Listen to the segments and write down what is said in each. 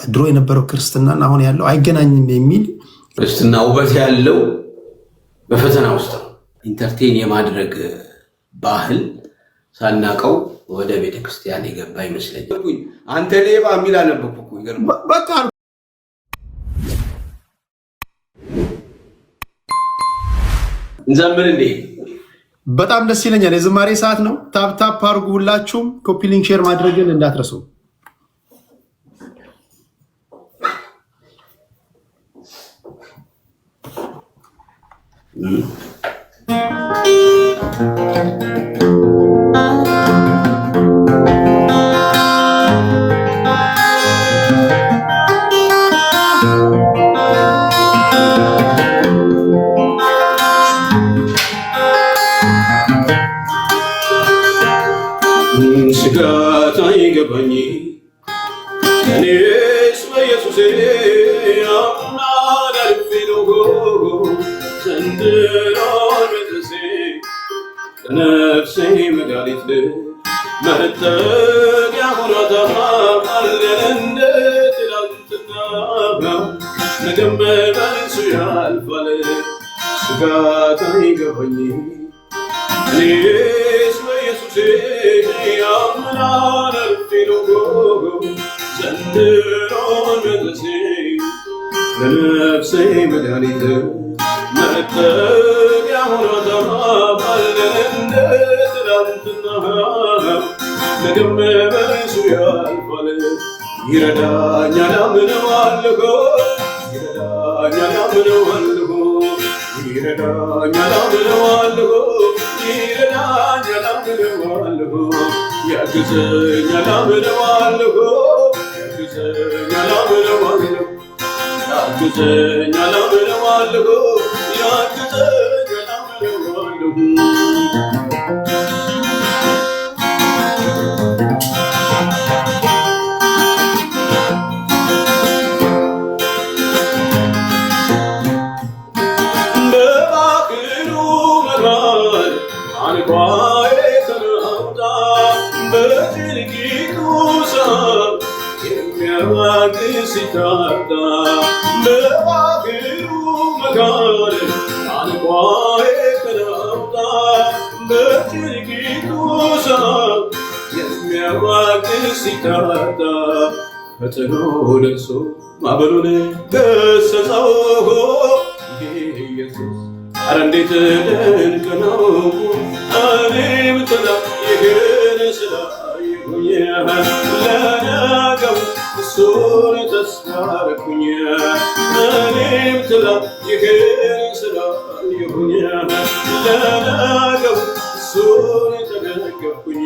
ድሮ የነበረው ክርስትናና አሁን ያለው አይገናኝም የሚል ክርስትና ውበት ያለው በፈተና ውስጥ ነው። ኢንተርቴን የማድረግ ባህል ሳናቀው ወደ ቤተክርስቲያን የገባ ይመስለኛል። አንተ ሌባ የሚል አነበብኩ። ይገርማል። በቃ እንዘምር እንዴ? በጣም ደስ ይለኛል። የዝማሬ ሰዓት ነው። ታፕ ታፕ አድርጉ። ሁላችሁም ኮፒ ሊንክ ሼር ማድረግን እንዳትረሱ። ስጋት አይገባኝ እኔስ በኢየሱሴ አምናለሁ ዘንድሮን መድረሴ ከነፍሴ መድኃኒት መጠጊያ ሆኗታል እንደ ትላንትና ነገም በእርሱ ያልፋል። ስጋት አይገባኝ እኔስ በኢየሱሴ አምናለሁ ዘንድሮን መድረሴ ለነፍሴ መድኃኒት መጠጊያ ሆኗታል እንደ ትላንትና ነገም በእርሱ ያልፋል። ይረዳኛል አምነዋለሁ ይረዳኛል አምነዋለሁ ይረዳኛል አምነዋለሁ ይረዳኛል አምነዋለሁ ያግዘኛል አምነዋለሁ ያግዘኛል አምነዋለሁ ያግዘኛል አምነዋለሁ ያግዘኛል አምነዋለሁ ሲታጣ በባህሩ መካከል አንኳዬ ተናውጣ በጭንቂቱ ሰዓት የሚያዋግር ሲታጣ ፈጥኖ ደርሶ ማዕበሉን ገሰጸው። ኢየሱስ ኧረ እንዴት ድንቅ ነው! እኔም ትናንት ይህን ስላየሁኝ ለነገው እሱን ተስፋ አደረኩኝ። እኔም ትላንት ይህን ስላየሁኝ ለነገው እሱን ተደገፍኩኝ።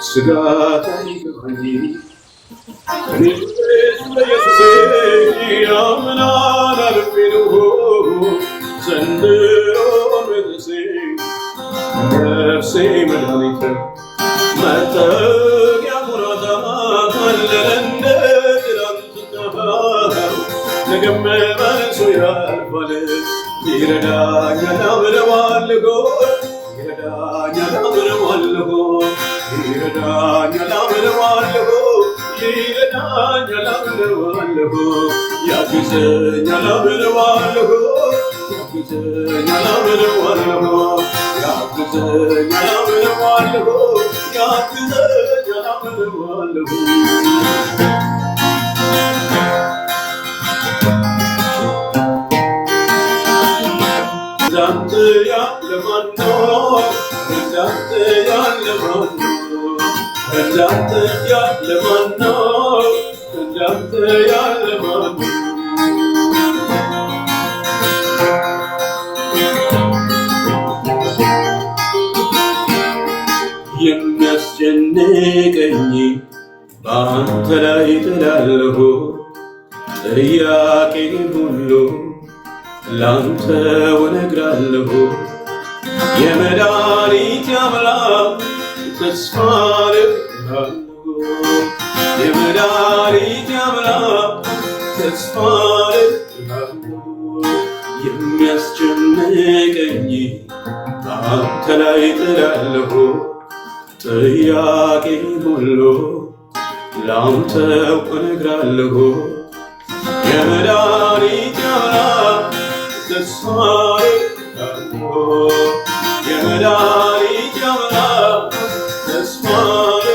ስጋት አይገባኝ እኔስ በኢየሱሴ አምናለሁ ዘንድሮን መድረሴ ነፍሴ መድኃኒት መጠጊያ ሆኗታል እንደ ትላንትና ነገም በእርሱ ያልፋል። ይረዳኛል አምነዋለሁ ይረዳኛል አምነዋለሁ ይረዳኛል አምነዋለሁ ይረዳኛል አምነዋለሁ ያግዘኛል አምነዋለሁ ያግዘኛል አምነዋለሁ ያግዘኛል አምነዋለሁ ያግዘኛል አምነዋለሁ እንዳንተ ያለ ማን ነው? እንዳንተ ያለ ማን ነው? እንዳንተ ያለ ማን ነው? እንዳንተ ያለ ማን ነው? የሚያስጨንቀኝ በአንተ ላይ ጥላለሁ ጥያቄ ሁሉ ላንተ እነግራለሁ። የመድኃኒቴ አምላክ ተስፋ አደርጋለሁ የመድኃኒቴ አምላክ ተስፋ አደርጋለሁ። የሚያስጨንቀኝ በአንተ ላይ ጥላለሁ ጥያቄ ሁሉ ላንተው እነግራለሁ። የመድኃኒቴ አምላክ ተስፋዬ የመድኃኒቴ አምላክ ተስፋዬ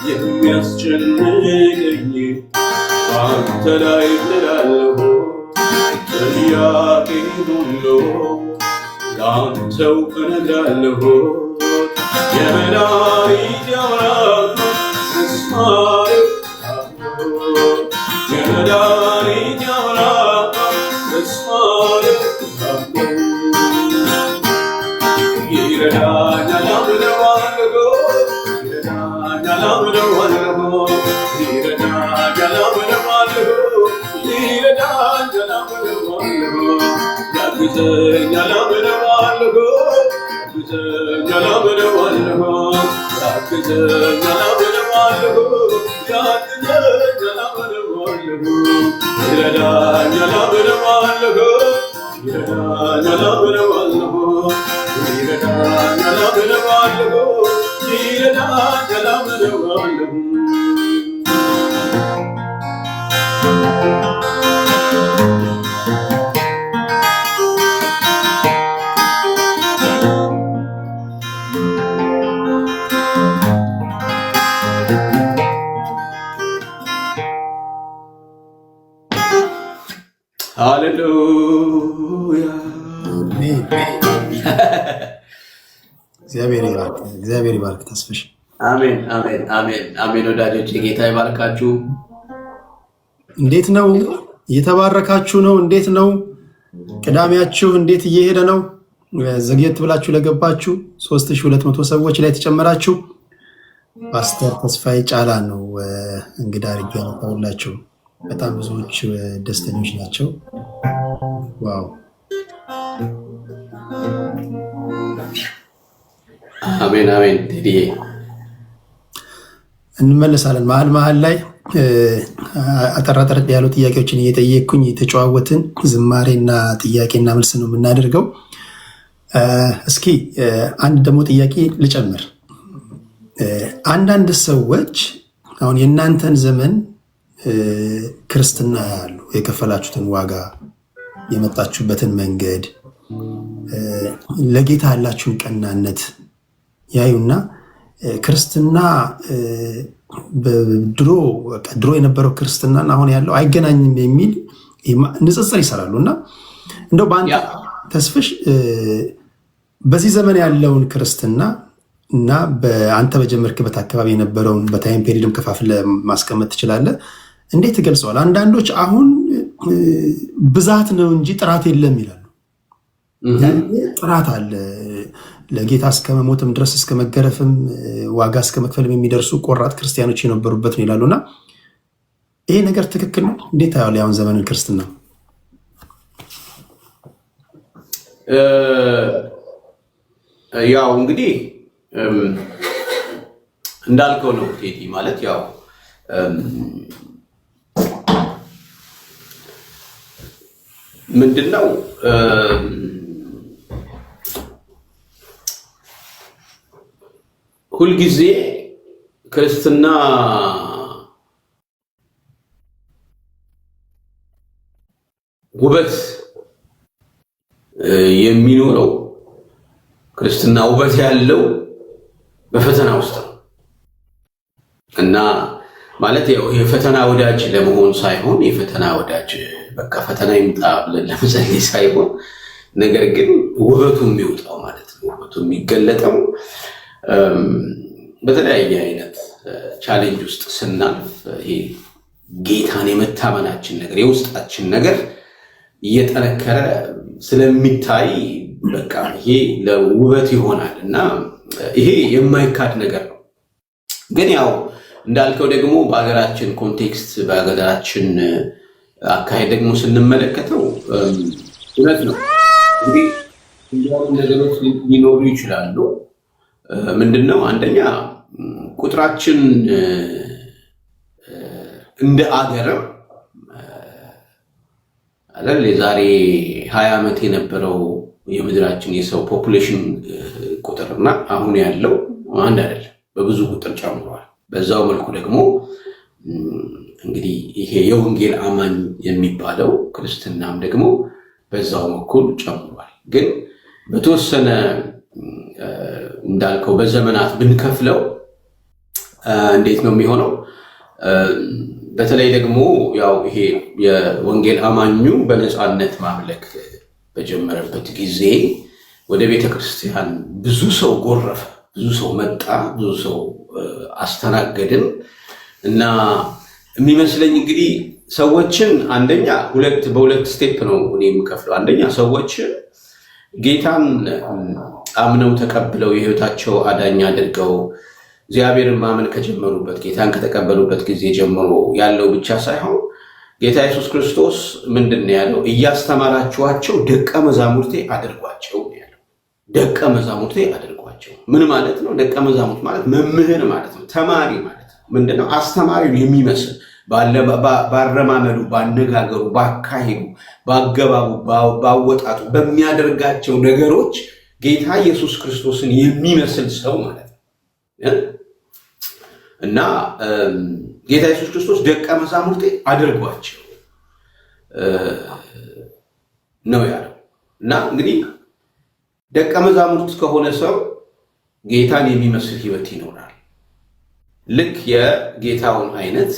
የሚያስጨንቀኝ በአንተ ላይ እጥላለሁ። ጥያቄ ሁሉ ላንተው እነግራለሁ። የመድኃኒቴ አምላክ ተስፋዬ የመድኃኒቴ አምላክ ተስፋዬ ይረዳኛል አምነዋለሁ ይረዳኛል አምነዋለሁ ይረዳኛል አምነዋለሁ ይረዳኛል አምነዋለሁ ያግዘኛል አምነዋለሁ ያግዘኛል አምነዋለሁ ያግዘኛል አምነዋለሁ ያግዘኛል አምነዋለሁ ይረዳኛል አምነዋለሁ ይረዳኛል አምነዋለሁ ይረዳኛል አምነዋለሁ ይረዳኛል አምነዋለሁ። ሃሌሉያ እግዚአብሔር ይባርክ ተስፍሽ። አሜን አሜን አሜን አሜን። ወዳጆች ጌታ ይባርካችሁ። እንዴት ነው? እየተባረካችሁ ነው? እንዴት ነው ቅዳሜያችሁ? እንዴት እየሄደ ነው? ዘግየት ብላችሁ ለገባችሁ 3200 ሰዎች ላይ ተጨመራችሁ። ፓስተር ተስፋዬ ጫላ ነው እንግዳ አድርጌ ያመጣሁላችሁ። በጣም ብዙዎች ደስተኞች ናቸው። ዋው አሜን አሜን። ቴዲዬ እንመለሳለን። መሀል ላይ አጠራጠር ያሉ ጥያቄዎችን እየጠየቅኩኝ የተጨዋወትን ዝማሬና ጥያቄና መልስ ነው የምናደርገው። እስኪ አንድ ደግሞ ጥያቄ ልጨምር። አንዳንድ ሰዎች አሁን የእናንተን ዘመን ክርስትና ያሉ የከፈላችሁትን ዋጋ የመጣችሁበትን መንገድ ለጌታ ያላችሁን ቀናነት ያዩና ክርስትና ድሮ የነበረው ክርስትናን አሁን ያለው አይገናኝም የሚል ንጽጽር ይሰራሉ። እና እንደው በአንተ ተስፍሽ በዚህ ዘመን ያለውን ክርስትና እና በአንተ በጀመርክበት አካባቢ የነበረውን በታይም ፔሪድም ከፋፍለ ማስቀመጥ ትችላለህ? እንዴት ትገልጸዋል? አንዳንዶች አሁን ብዛት ነው እንጂ ጥራት የለም ይላሉ። ጥራት አለ። ለጌታ እስከ መሞትም ድረስ እስከ መገረፍም ዋጋ እስከ መክፈልም የሚደርሱ ቆራጥ ክርስቲያኖች የነበሩበት ነው ይላሉና ይሄ ነገር ትክክል ነው? እንዴት ታየዋለህ ያሁን ዘመንን ክርስትና? ያው እንግዲህ እንዳልከው ነው ቴዲ። ማለት ያው ምንድነው ሁልጊዜ ክርስትና ውበት የሚኖረው ክርስትና ውበት ያለው በፈተና ውስጥ ነው እና ማለት የፈተና ወዳጅ ለመሆን ሳይሆን የፈተና ወዳጅ በቃ ፈተና ይምጣ ብለን ለመጸለይ ሳይሆን ነገር ግን ውበቱ የሚወጣው ማለት ነው። ውበቱ የሚገለጠው በተለያየ አይነት ቻሌንጅ ውስጥ ስናልፍ ይሄ ጌታን የመታመናችን ነገር የውስጣችን ነገር እየጠነከረ ስለሚታይ በቃ ይሄ ለውበት ይሆናል እና ይሄ የማይካድ ነገር ነው። ግን ያው እንዳልከው ደግሞ በሀገራችን ኮንቴክስት በሀገራችን አካሄድ ደግሞ ስንመለከተው እውነት ነው። እንግዲህ እንዲያው ነገሮች ሊኖሩ ይችላሉ። ምንድነው? አንደኛ ቁጥራችን እንደ አገርም አይደል የዛሬ 20 ዓመት የነበረው የምድራችን የሰው ፖፑሌሽን ቁጥርና አሁን ያለው አንድ አይደለም፣ በብዙ ቁጥር ጨምሯል። በዛው መልኩ ደግሞ እንግዲህ ይሄ የወንጌል አማኝ የሚባለው ክርስትናም ደግሞ በዛው በኩል ጨምሯል። ግን በተወሰነ እንዳልከው በዘመናት ብንከፍለው እንዴት ነው የሚሆነው? በተለይ ደግሞ ያው ይሄ የወንጌል አማኙ በነፃነት ማምለክ በጀመረበት ጊዜ ወደ ቤተክርስቲያን ብዙ ሰው ጎረፈ፣ ብዙ ሰው መጣ፣ ብዙ ሰው አስተናገድን እና የሚመስለኝ እንግዲህ ሰዎችን አንደኛ በሁለት ስቴፕ ነው እኔ የምከፍለው። አንደኛ ሰዎችን ጌታን አምነው ተቀብለው የህይወታቸው አዳኝ አድርገው እግዚአብሔርን ማመን ከጀመሩበት ጌታን ከተቀበሉበት ጊዜ ጀምሮ ያለው ብቻ ሳይሆን ጌታ ኢየሱስ ክርስቶስ ምንድን ነው ያለው? እያስተማራችኋቸው ደቀ መዛሙርቴ አድርጓቸው ያለው። ደቀ መዛሙርቴ አድርጓቸው ምን ማለት ነው? ደቀ መዛሙርት ማለት መምህር ማለት ነው፣ ተማሪ ማለት ነው። ምንድነው? አስተማሪው የሚመስል ባረማመዱ፣ ባነጋገሩ፣ ባካሄዱ፣ ባገባቡ፣ ባወጣጡ፣ በሚያደርጋቸው ነገሮች ጌታ ኢየሱስ ክርስቶስን የሚመስል ሰው ማለት ነው እና ጌታ ኢየሱስ ክርስቶስ ደቀ መዛሙርቴ አድርጓቸው ነው ያለው። እና እንግዲህ ደቀ መዛሙርት ከሆነ ሰው ጌታን የሚመስል ህይወት ይኖራል። ልክ የጌታውን አይነት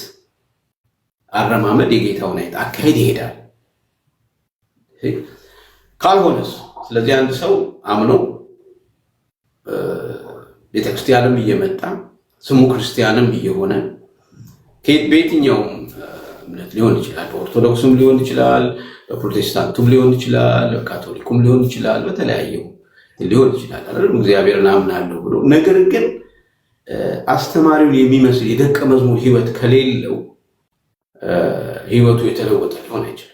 አረማመድ፣ የጌታውን አይነት አካሄድ ይሄዳል። ካልሆነስ? ስለዚህ አንድ ሰው አምኖ ቤተክርስቲያንም እየመጣ ስሙ ክርስቲያንም እየሆነ በየትኛውም እምነት ሊሆን ይችላል፣ በኦርቶዶክስም ሊሆን ይችላል፣ በፕሮቴስታንቱም ሊሆን ይችላል፣ በካቶሊኩም ሊሆን ይችላል፣ በተለያየው ሊሆን ይችላል አይደል? እግዚአብሔርን አምናለሁ ብሎ ነገር ግን አስተማሪውን የሚመስል የደቀ መዝሙር ህይወት ከሌለው ህይወቱ የተለወጠ ሊሆን አይችልም።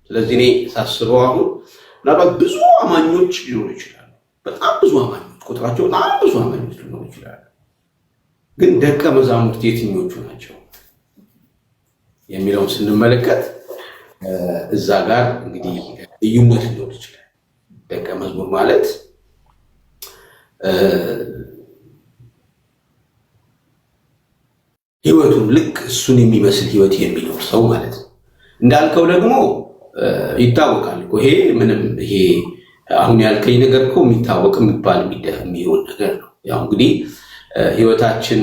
ስለዚህ እኔ ሳስበው አሁን ምናልባት ብዙ አማኞች ሊሆኑ ይችላሉ፣ በጣም ብዙ አማኞች፣ ቁጥራቸው በጣም ብዙ አማኞች ሊሆኑ ይችላሉ። ግን ደቀ መዛሙርት የትኞቹ ናቸው የሚለውን ስንመለከት እዛ ጋር እንግዲህ ልዩነት ሊኖር ይችላል። ደቀ መዝሙር ማለት ህይወቱን ልክ እሱን የሚመስል ህይወት የሚኖር ሰው ማለት ነው። እንዳልከው ደግሞ ይታወቃል እኮ ይሄ ምንም ይሄ አሁን ያልከኝ ነገር እኮ የሚታወቅ የሚባል የሚሆን ነገር ነው። ያው እንግዲህ ህይወታችን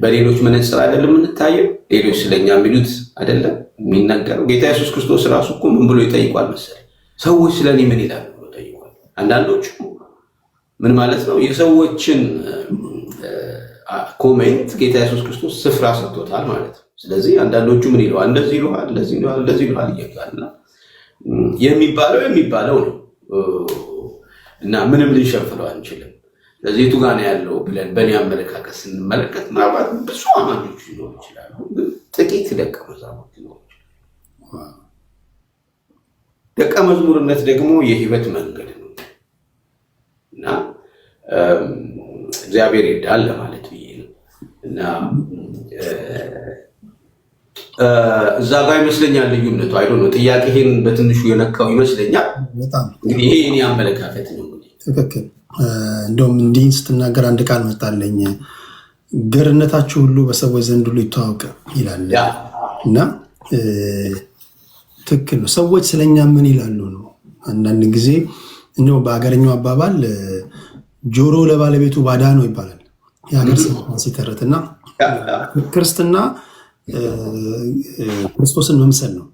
በሌሎች መነጽር አይደለም የምንታየው። ሌሎች ስለኛ የሚሉት አይደለም የሚናገረው። ጌታ ኢየሱስ ክርስቶስ ራሱ እኮ ምን ብሎ ይጠይቋል መሰለኝ? ሰዎች ስለኔ ምን ይላሉ ብሎ ጠይቋል። አንዳንዶቹ ምን ማለት ነው የሰዎችን ኮሜንት ጌታ ኢየሱስ ክርስቶስ ስፍራ ሰጥቶታል ማለት ነው። ስለዚህ አንዳንዶቹ ምን ይለዋል? እንደዚህ ይለዋል፣ እንደዚህ ይለዋል፣ እንደዚህ ይለዋል እያልና የሚባለው ነው እና ምንም ልንሸፍለው አንችልም። ስለዚህ የቱ ጋር ነው ያለው ብለን በእኔ አመለካከት ስንመለከት ምናልባት ብዙ አማኞች ሊኖሩ ይችላሉ፣ ግን ጥቂት ደቀ መዛሙርት ሊኖሩ ይችላሉ። ደቀ መዝሙርነት ደግሞ የህይወት መንገድ ነው እና እግዚአብሔር ይርዳል ለማለት ብዬ ነው እና እዛ ጋር ይመስለኛል ልዩነቱ። አይዶን ነው ጥያቄህን በትንሹ የነካው ይመስለኛል። እንግዲህ ይሄ የኔ አመለካከት ነው። ትክክል። እንደውም እንዲህ ስትናገር አንድ ቃል መጣለኝ፣ ገርነታችሁ ሁሉ በሰዎች ዘንድ ሁሉ ይተዋወቅ ይላል እና ትክክል ነው። ሰዎች ስለኛ ምን ይላሉ ነው። አንዳንድ ጊዜ እንደው በሀገረኛው አባባል ጆሮ ለባለቤቱ ባዳ ነው ይባላል የሀገር ሲተረትና ክርስትና ክርስቶስን መምሰል ነው።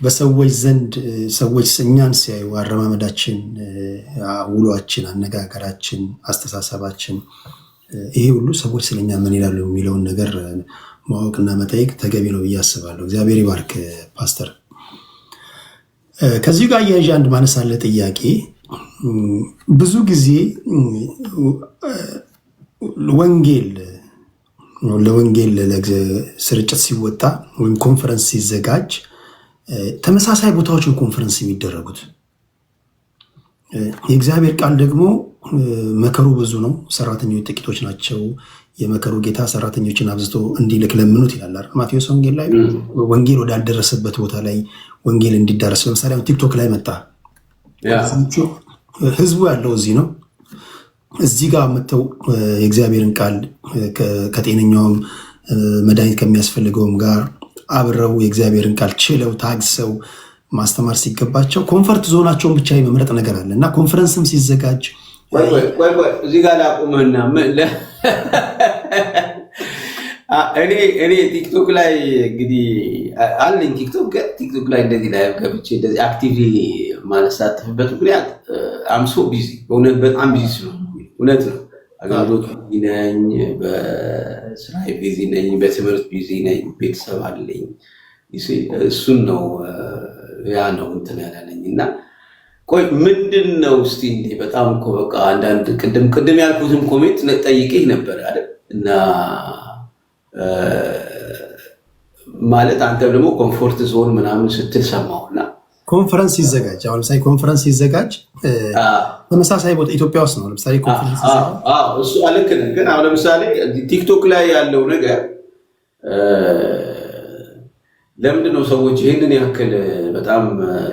በሰዎች ዘንድ ሰዎች እኛን ሲያዩ አረማመዳችን፣ ውሏችን፣ አነጋገራችን፣ አስተሳሰባችን ይሄ ሁሉ ሰዎች ስለኛ ምን ይላሉ የሚለውን ነገር ማወቅና መጠየቅ ተገቢ ነው ብዬ አስባለሁ። እግዚአብሔር ይባርክ ፓስተር። ከዚሁ ጋር የያዥ አንድ ማነሳለ ጥያቄ ብዙ ጊዜ ለወንጌል ስርጭት ሲወጣ ወይም ኮንፈረንስ ሲዘጋጅ ተመሳሳይ ቦታዎችን ኮንፈረንስ የሚደረጉት። የእግዚአብሔር ቃል ደግሞ መከሩ ብዙ ነው፣ ሰራተኞች ጥቂቶች ናቸው። የመከሩ ጌታ ሰራተኞችን አብዝቶ እንዲልክ ለምኑት ይላል ማቴዎስ ወንጌል ላይ። ወንጌል ወዳልደረሰበት ቦታ ላይ ወንጌል እንዲዳረስ ለምሳሌ ቲክቶክ ላይ መጣ ህዝቡ ያለው እዚህ ነው። እዚህ ጋር መጥተው የእግዚአብሔርን ቃል ከጤነኛውም መድኃኒት ከሚያስፈልገውም ጋር አብረው የእግዚአብሔርን ቃል ችለው ታግሰው ማስተማር ሲገባቸው ኮንፈርት ዞናቸውን ብቻ የመምረጥ ነገር አለ እና ኮንፈረንስም ሲዘጋጅ እዚህ ጋር ላቁመና እኔ ቲክቶክ ላይ እንግዲህ አለኝ ቲክቶክ ላይ እንደዚህ ላይ ገብቼ እንደዚህ አክቲቭሊ ማለሳተፍበት ምክንያት አምሶ ቢዚ በእውነት በጣም ቢዚ ስለሆነ እውነት ነው። አገልግሎት ቢዚ ነኝ፣ በስራ ቢዚ ነኝ፣ በትምህርት ቢዚ ነኝ፣ ቤተሰብ አለኝ። እሱን ነው ያ ነው እንትን ያላለኝ እና ቆይ ምንድን ነው እስቲ እንዴ በጣም እኮ በቃ አንዳንድ ቅድም ያልኩትም ኮሜንት ጠይቄህ ነበር አይደል? እና ማለት አንተም ደግሞ ኮምፎርት ዞን ምናምን ስትል ሰማሁና ኮንፈረንስ ሲዘጋጅ አሁን ለምሳሌ ኮንፈረንስ ሲዘጋጅ ተመሳሳይ ቦታ ኢትዮጵያ ውስጥ ነው። ለምሳሌ ኮንፈረንስ እሱ ልክ ነህ። ግን አሁን ለምሳሌ ቲክቶክ ላይ ያለው ነገር ለምንድን ነው ሰዎች ይህንን ያክል በጣም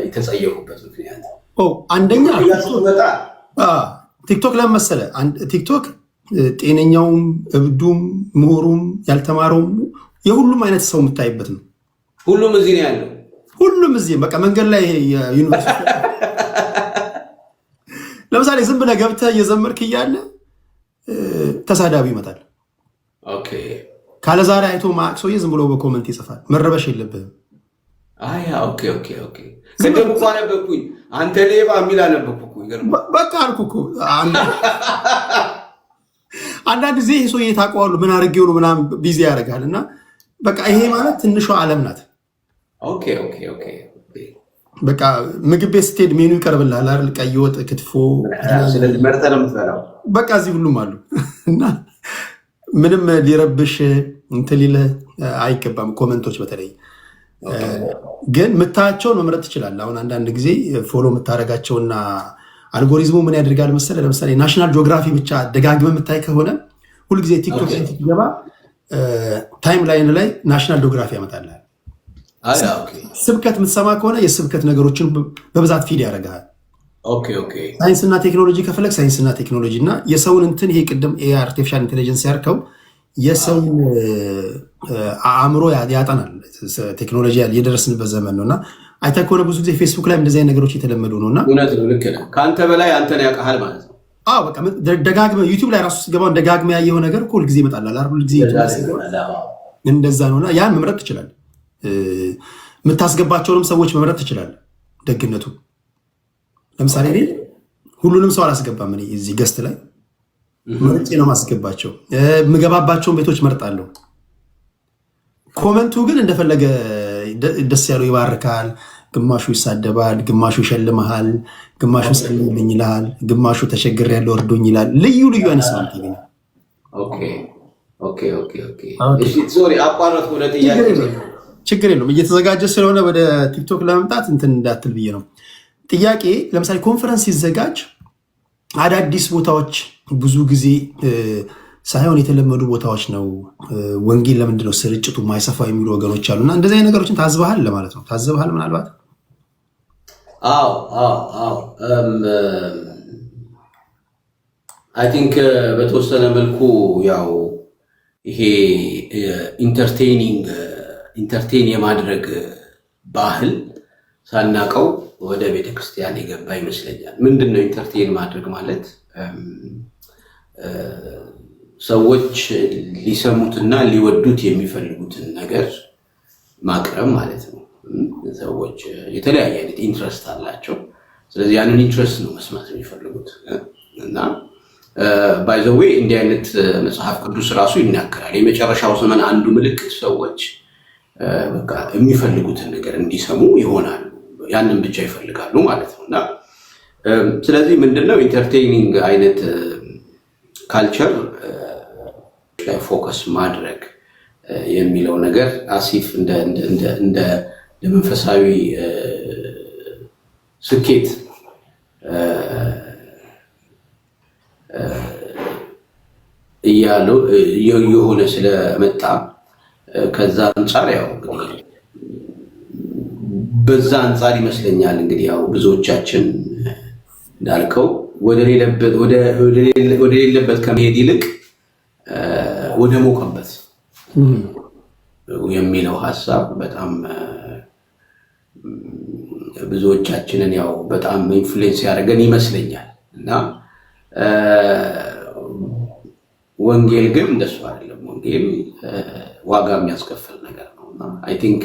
የተጸየፉበት ምክንያት? አንደኛ ቲክቶክ ለምን መሰለህ? ቲክቶክ ጤነኛውም እብዱም ምሁሩም ያልተማረውም የሁሉም አይነት ሰው የምታይበት ነው። ሁሉም እዚህ ነው ያለው። ሁሉም እዚህ በቃ መንገድ ላይ ዩኒቨርሲቲ ለምሳሌ ዝም ብለህ ገብተህ እየዘመርክ እያለ ተሳዳቢ ይመጣል። ካለ ዛሬ አይቶ ማቅ ሰውዬ ዝም ብሎ በኮመንት ይጽፋል። መረበሽ የለብህም። ቅድም እኮ አነበብኩኝ አንተ ሌባ የሚል አነበብኩ። በቃ አልኩ እኮ አንዳንድ ጊዜ ይህ ሰውዬ ታውቀዋለህ ምን አድርጌው ነው ምናምን ቢዚ ያደርጋል። እና በቃ ይሄ ማለት ትንሿ ዓለም ናት። በቃ ምግብ ቤት ስትሄድ ሜኑ ይቀርብልሃል አይደል? ቀይ ወጥ፣ ክትፎ፣ በቃ እዚህ ሁሉም አሉ እና ምንም ሊረብሽ እንትን ሊልህ አይገባም። ኮመንቶች በተለይ ግን የምታያቸውን መምረጥ ትችላለህ። አሁን አንዳንድ ጊዜ ፎሎ የምታደርጋቸውና አልጎሪዝሙ ምን ያደርጋል መሰለህ? ለምሳሌ ናሽናል ጂኦግራፊ ብቻ ደጋግመህ የምታይ ከሆነ ሁልጊዜ ቲክቶክ ላይ ስትገባ ታይም ላይን ላይ ናሽናል ጂኦግራፊ ያመጣልሃል። ስብከት የምትሰማ ከሆነ የስብከት ነገሮችን በብዛት ፊድ ያደርግሃል። ሳይንስና ቴክኖሎጂ ከፈለግ ሳይንስና ቴክኖሎጂ እና የሰውን እንትን ይሄ ቅድም አርቲፊሻል ኢንቴሊጀንስ ያርከው የሰውን አእምሮ ያጠናል። ቴክኖሎጂ የደረስንበት ዘመን ነው እና አይተህ ከሆነ ብዙ ጊዜ ፌስቡክ ላይ እንደዚህ አይነት ነገሮች የተለመዱ ነው እና ከአንተ በላይ አንተን ያውቃል ማለት ነው። በቃ ደጋግመህ ዩቲዩብ ላይ ራሱ ስትገባ ደጋግመህ ያየኸው ነገር ሁልጊዜ ይመጣል። ሁልጊዜ እንደዛ ነው እና ያን መምረጥ ትችላለህ። የምታስገባቸውንም ሰዎች መምረጥ ትችላለህ። ደግነቱ ለምሳሌ እኔ ሁሉንም ሰው አላስገባም። እኔ እዚህ ገስት ላይ መርጬ ነው ማስገባቸው። የምገባባቸውን ቤቶች መርጣለሁ። ኮመንቱ ግን እንደፈለገ ደስ ያለው ይባርካል፣ ግማሹ ይሳደባል፣ ግማሹ ይሸልመሃል፣ ግማሹ ጸልይልኝ ይልሃል፣ ግማሹ ተቸግሬያለሁ እርዱኝ ይላል። ልዩ ልዩ አይነት ሰው ነው። ችግር የለውም። እየተዘጋጀ ስለሆነ ወደ ቲክቶክ ለመምጣት እንትን እንዳትል ብዬ ነው። ጥያቄ ለምሳሌ ኮንፈረንስ ሲዘጋጅ አዳዲስ ቦታዎች ብዙ ጊዜ ሳይሆን የተለመዱ ቦታዎች ነው። ወንጌል ለምንድን ነው ስርጭቱ ማይሰፋው የሚሉ ወገኖች አሉና እንደዚህ አይነት ነገሮችን ታዝበሃል ለማለት ነው። ታዝበሃል ምናልባት? አይ ቲንክ በተወሰነ መልኩ ያው ይሄ ኢንተርቴን የማድረግ ባህል ሳናቀው ወደ ቤተክርስቲያን የገባ ይመስለኛል። ምንድን ነው ኢንተርቴን ማድረግ ማለት? ሰዎች ሊሰሙትና ሊወዱት የሚፈልጉትን ነገር ማቅረብ ማለት ነው። ሰዎች የተለያየ አይነት ኢንትረስት አላቸው። ስለዚህ ያንን ኢንትረስት ነው መስማት የሚፈልጉት እና ባይ ዘ ዌይ እንዲህ አይነት መጽሐፍ ቅዱስ ራሱ ይናገራል። የመጨረሻው ዘመን አንዱ ምልክት ሰዎች በቃ የሚፈልጉትን ነገር እንዲሰሙ ይሆናሉ። ያንን ብቻ ይፈልጋሉ ማለት ነው እና ስለዚህ ምንድነው ኢንተርቴይኒንግ አይነት ካልቸር ላይ ፎከስ ማድረግ የሚለው ነገር አሲፍ እንደ መንፈሳዊ ስኬት እያለው የሆነ ስለመጣ ከዛ አንጻር ያው እንግዲህ በዛ አንጻር ይመስለኛል እንግዲህ ያው ብዙዎቻችን እንዳልከው ወደ ሌለበት ከመሄድ ይልቅ ወደ ሞቀበት የሚለው ሐሳብ በጣም ብዙዎቻችንን ያው በጣም ኢንፍሉዌንስ ያደርገን ይመስለኛል። እና ወንጌል ግን እንደሱ አይደለም። ወንጌል ዋጋ የሚያስከፍል ነገር ነውና አይ ቲንክ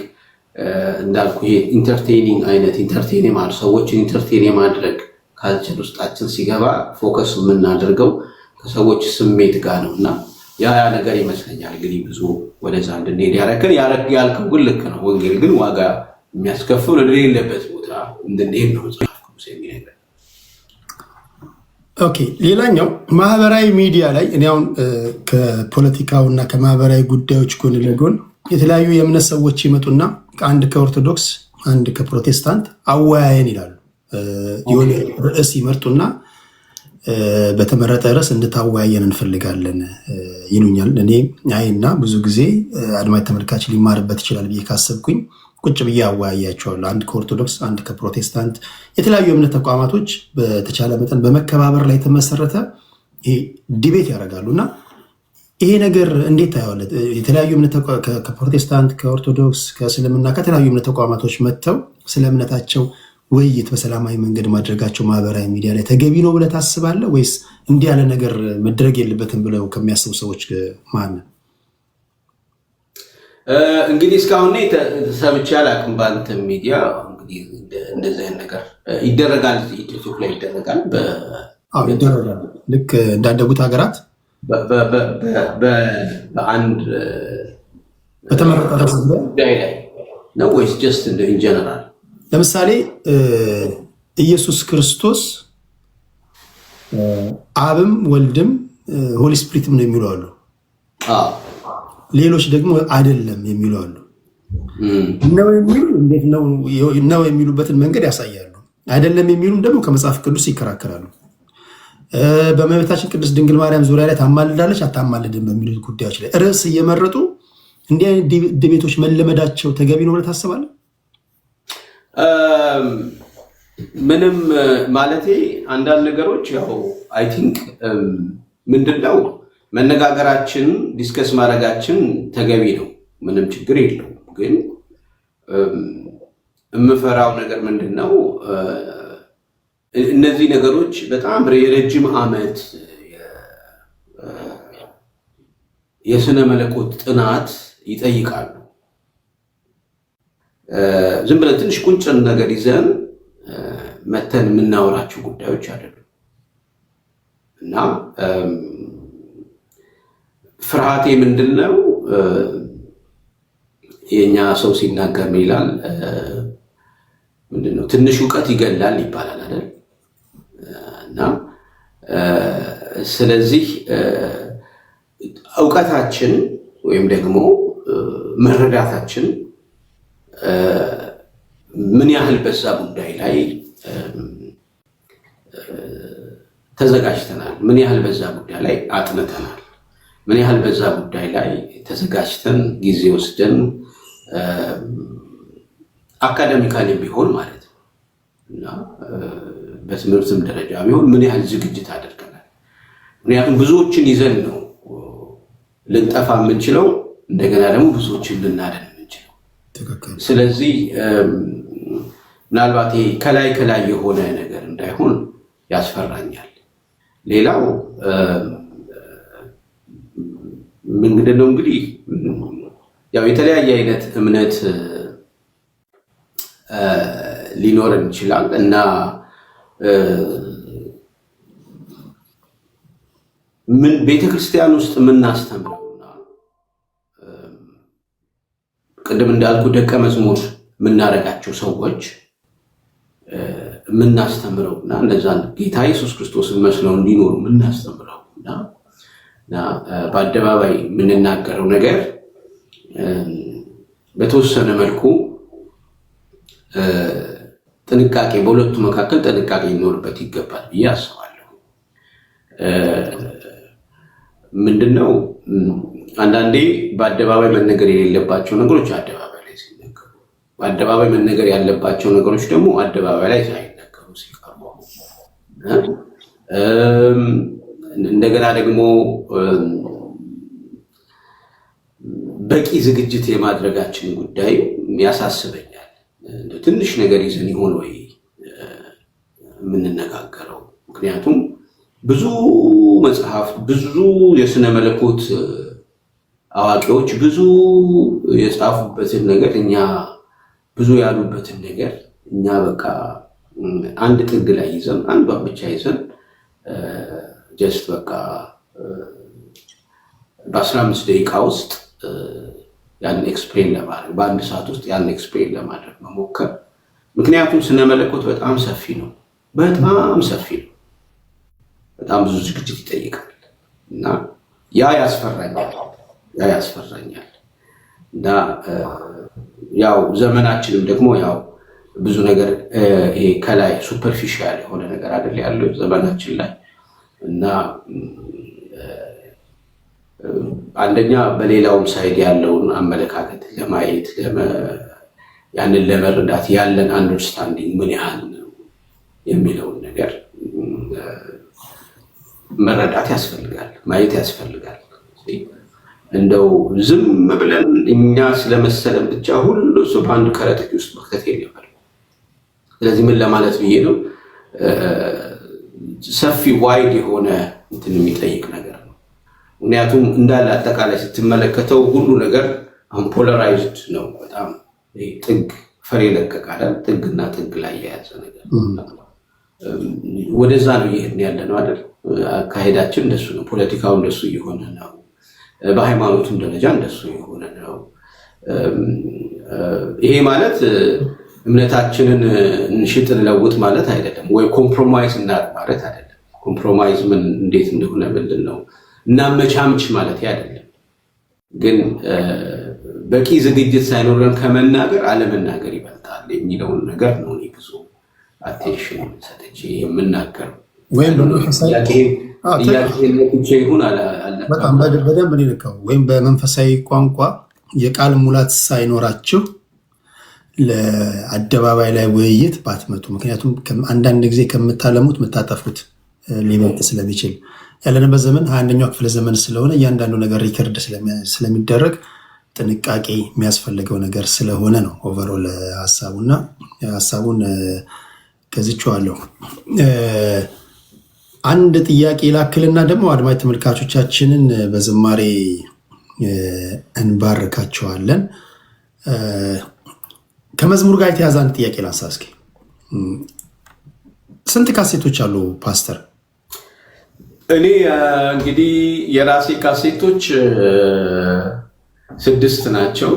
እንዳልኩ ይሄ ኢንተርቴኒንግ አይነት ኢንተርቴን የማድረግ ሰዎችን ኢንተርቴን የማድረግ ካልቸር ውስጣችን ሲገባ ፎከስ የምናደርገው ከሰዎች ስሜት ጋር ነው እና ያ ነገር ይመስለኛል እንግዲህ ብዙ ወደዛ እንድንሄድ ያደረገን። ያልከው ግን ልክ ነው። ወንጌል ግን ዋጋ የሚያስከፍል ወደሌለበት ቦታ እንድንሄድ ነው መጽሐፍ ቅዱስ የሚነግረን። ኦኬ፣ ሌላኛው ማህበራዊ ሚዲያ ላይ እኔ አሁን ከፖለቲካው እና ከማህበራዊ ጉዳዮች ጎን ለጎን የተለያዩ የእምነት ሰዎች ይመጡና አንድ ከኦርቶዶክስ አንድ ከፕሮቴስታንት አወያየን ይላሉ። የሆነ ርዕስ ይመርጡና በተመረጠ ርዕስ እንድታወያየን እንፈልጋለን ይሉኛል። እኔ አይና ብዙ ጊዜ አድማጭ ተመልካች ሊማርበት ይችላል ብዬ ካሰብኩኝ ቁጭ ብዬ አወያያቸዋለሁ። አንድ ከኦርቶዶክስ አንድ ከፕሮቴስታንት የተለያዩ የእምነት ተቋማቶች በተቻለ መጠን በመከባበር ላይ የተመሰረተ ዲቤት ያደርጋሉ እና ይሄ ነገር እንዴት ታየዋለህ? የተለያዩ እምነት ከፕሮቴስታንት ከኦርቶዶክስ ከእስልምና ከተለያዩ እምነት ተቋማቶች መጥተው ስለ እምነታቸው ውይይት በሰላማዊ መንገድ ማድረጋቸው ማህበራዊ ሚዲያ ላይ ተገቢ ነው ብለህ ታስባለህ? ወይስ እንዲህ ያለ ነገር መደረግ የለበትም ብለው ከሚያስቡ ሰዎች ማን? እንግዲህ እስካሁን ሰምቼ አላውቅም። በአንተ ሚዲያ እንግዲህ እንደዚህ አይነት ነገር ይደረጋል፣ ቲክቶክ ላይ ይደረጋል። ይደረጋል ልክ እንዳደጉት ሀገራት በአንድ በተመረጠ ጉዳይ ላይ ነው ወይስ ጀስት ኢን ጀነራል? ለምሳሌ ኢየሱስ ክርስቶስ አብም ወልድም ሆሊ ስፒሪትም ነው የሚሉ አሉ። ሌሎች ደግሞ አይደለም የሚሉ አሉ። ነው የሚሉ እንዴት ነው የሚሉበትን መንገድ ያሳያሉ። አይደለም የሚሉም ደግሞ ከመጽሐፍ ቅዱስ ይከራከራሉ። በእመቤታችን ቅድስት ድንግል ማርያም ዙሪያ ላይ ታማልዳለች አታማልድም በሚሉት ጉዳዮች ላይ ርዕስ እየመረጡ እንዲህ አይነት ዲቤቶች መለመዳቸው ተገቢ ነው ብለህ ታስባለህ? ምንም ማለቴ አንዳንድ ነገሮች ያው አይ ቲንክ ምንድነው መነጋገራችን ዲስከስ ማድረጋችን ተገቢ ነው፣ ምንም ችግር የለውም። ግን የምፈራው ነገር ምንድነው እነዚህ ነገሮች በጣም የረጅም ዓመት የስነ መለኮት ጥናት ይጠይቃሉ። ዝም ብለን ትንሽ ቁንጭን ነገር ይዘን መተን የምናወራቸው ጉዳዮች አይደሉም እና ፍርሃቴ ምንድነው የኛ ሰው ሲናገር ምን ይላል? ምንድነው ትንሽ እውቀት ይገላል ይባላል አይደል? እና ስለዚህ እውቀታችን ወይም ደግሞ መረዳታችን ምን ያህል በዛ ጉዳይ ላይ ተዘጋጅተናል፣ ምን ያህል በዛ ጉዳይ ላይ አጥንተናል፣ ምን ያህል በዛ ጉዳይ ላይ ተዘጋጅተን ጊዜ ወስደን አካዳሚካሊ ቢሆን ማለት ነው እና በትምህርትም ደረጃ ቢሆን ምን ያህል ዝግጅት አድርገናል። ምክንያቱም ብዙዎችን ይዘን ነው ልንጠፋ የምንችለው፣ እንደገና ደግሞ ብዙዎችን ልናደን የምንችለው። ስለዚህ ምናልባት ከላይ የሆነ ነገር እንዳይሆን ያስፈራኛል። ሌላው ምንድነው እንግዲህ ያው የተለያየ አይነት እምነት ሊኖረን ይችላል እና ምን ቤተክርስቲያን ውስጥ የምናስተምረውና ቅድም እንዳልኩ ደቀ መዝሙር የምናደርጋቸው ሰዎች የምናስተምረውና እነዛን ጌታ ኢየሱስ ክርስቶስን መስለው እንዲኖሩ የምናስተምረውና በአደባባይ የምንናገረው ነገር በተወሰነ መልኩ ጥንቃቄ በሁለቱ መካከል ጥንቃቄ ሊኖርበት ይገባል ብዬ አስባለሁ። ምንድነው አንዳንዴ በአደባባይ መነገር የሌለባቸው ነገሮች አደባባይ ላይ ሲነገሩ፣ በአደባባይ መነገር ያለባቸው ነገሮች ደግሞ አደባባይ ላይ ሳይነገሩ ሲቀሩ እንደገና ደግሞ በቂ ዝግጅት የማድረጋችን ጉዳይ ያሳስበኛል። ትንሽ ነገር ይዘን ይሆን ወይ የምንነጋገረው? ምክንያቱም ብዙ መጽሐፍ፣ ብዙ የስነ መለኮት አዋቂዎች ብዙ የጻፉበትን ነገር እኛ ብዙ ያሉበትን ነገር እኛ በቃ አንድ ጥግ ላይ ይዘን አንዷን ብቻ ይዘን ጀስት በቃ በ15 ደቂቃ ውስጥ ያን ኤክስፕሌን ለማድረግ በአንድ ሰዓት ውስጥ ያን ኤክስፕሌን ለማድረግ መሞከር። ምክንያቱም ስነ መለኮት በጣም ሰፊ ነው፣ በጣም ሰፊ ነው፣ በጣም ብዙ ዝግጅት ይጠይቃል እና ያ ያስፈራኛል እና ያው ዘመናችንም ደግሞ ያው ብዙ ነገር ይሄ ከላይ ሱፐርፊሻል የሆነ ነገር አይደል ያለው ዘመናችን ላይ እና አንደኛ በሌላውም ሳይድ ያለውን አመለካከት ለማየት ያንን ለመረዳት ያለን አንደርስታንዲንግ ምን ያህል ነው የሚለውን ነገር መረዳት ያስፈልጋል፣ ማየት ያስፈልጋል። እንደው ዝም ብለን እኛ ስለመሰለን ብቻ ሁሉ ሰው በአንድ ከረጢት ውስጥ መክተት የለም። ስለዚህ ምን ለማለት ብዬ ነው፣ ሰፊ ዋይድ የሆነ እንትን የሚጠይቅ ነገር ነው። ምክንያቱም እንዳለ አጠቃላይ ስትመለከተው ሁሉ ነገር አሁን ፖላራይዝድ ነው። በጣም ጥግ ፈር የለቀቃለ ጥግና ጥግ ላይ የያዘ ነገር ወደዛ ነው እየሄድን ያለ ነው አይደል? አካሄዳችን እንደሱ ነው። ፖለቲካው እንደሱ እየሆነ ነው። በሃይማኖቱም ደረጃ እንደሱ እየሆነ ነው። ይሄ ማለት እምነታችንን እንሽጥ እንለውጥ ማለት አይደለም፣ ወይ ኮምፕሮማይዝ እናድርግ ማለት አይደለም። ኮምፕሮማይዝ ምን እንዴት እንደሆነ ምንድን ነው እናመቻምች ማለት አይደለም። ግን በቂ ዝግጅት ሳይኖረን ከመናገር አለመናገር ይበልጣል የሚለውን ነገር ነው እኔ ብዙ አቴንሽን ሰጥቼ የምናገረው። ወይም በጣም በደንብ ልከው ወይም በመንፈሳዊ ቋንቋ የቃል ሙላት ሳይኖራችሁ ለአደባባይ ላይ ውይይት ባትመጡ። ምክንያቱም አንዳንድ ጊዜ ከምታለሙት የምታጠፉት ሊበልጥ ስለሚችል ያለንበት ዘመን 21ኛው ክፍለ ዘመን ስለሆነ እያንዳንዱ ነገር ሪከርድ ስለሚደረግ ጥንቃቄ የሚያስፈልገው ነገር ስለሆነ ነው። ኦቨሮል ሀሳቡና ሀሳቡን ገዝቼዋለሁ። አንድ ጥያቄ ላክልና ደግሞ አድማጭ ተመልካቾቻችንን በዝማሬ እንባርካቸዋለን። ከመዝሙር ጋር የተያዘ አንድ ጥያቄ ላንሳ እስኪ። ስንት ካሴቶች አሉ ፓስተር? እኔ እንግዲህ የራሴ ካሴቶች 6 ናቸው።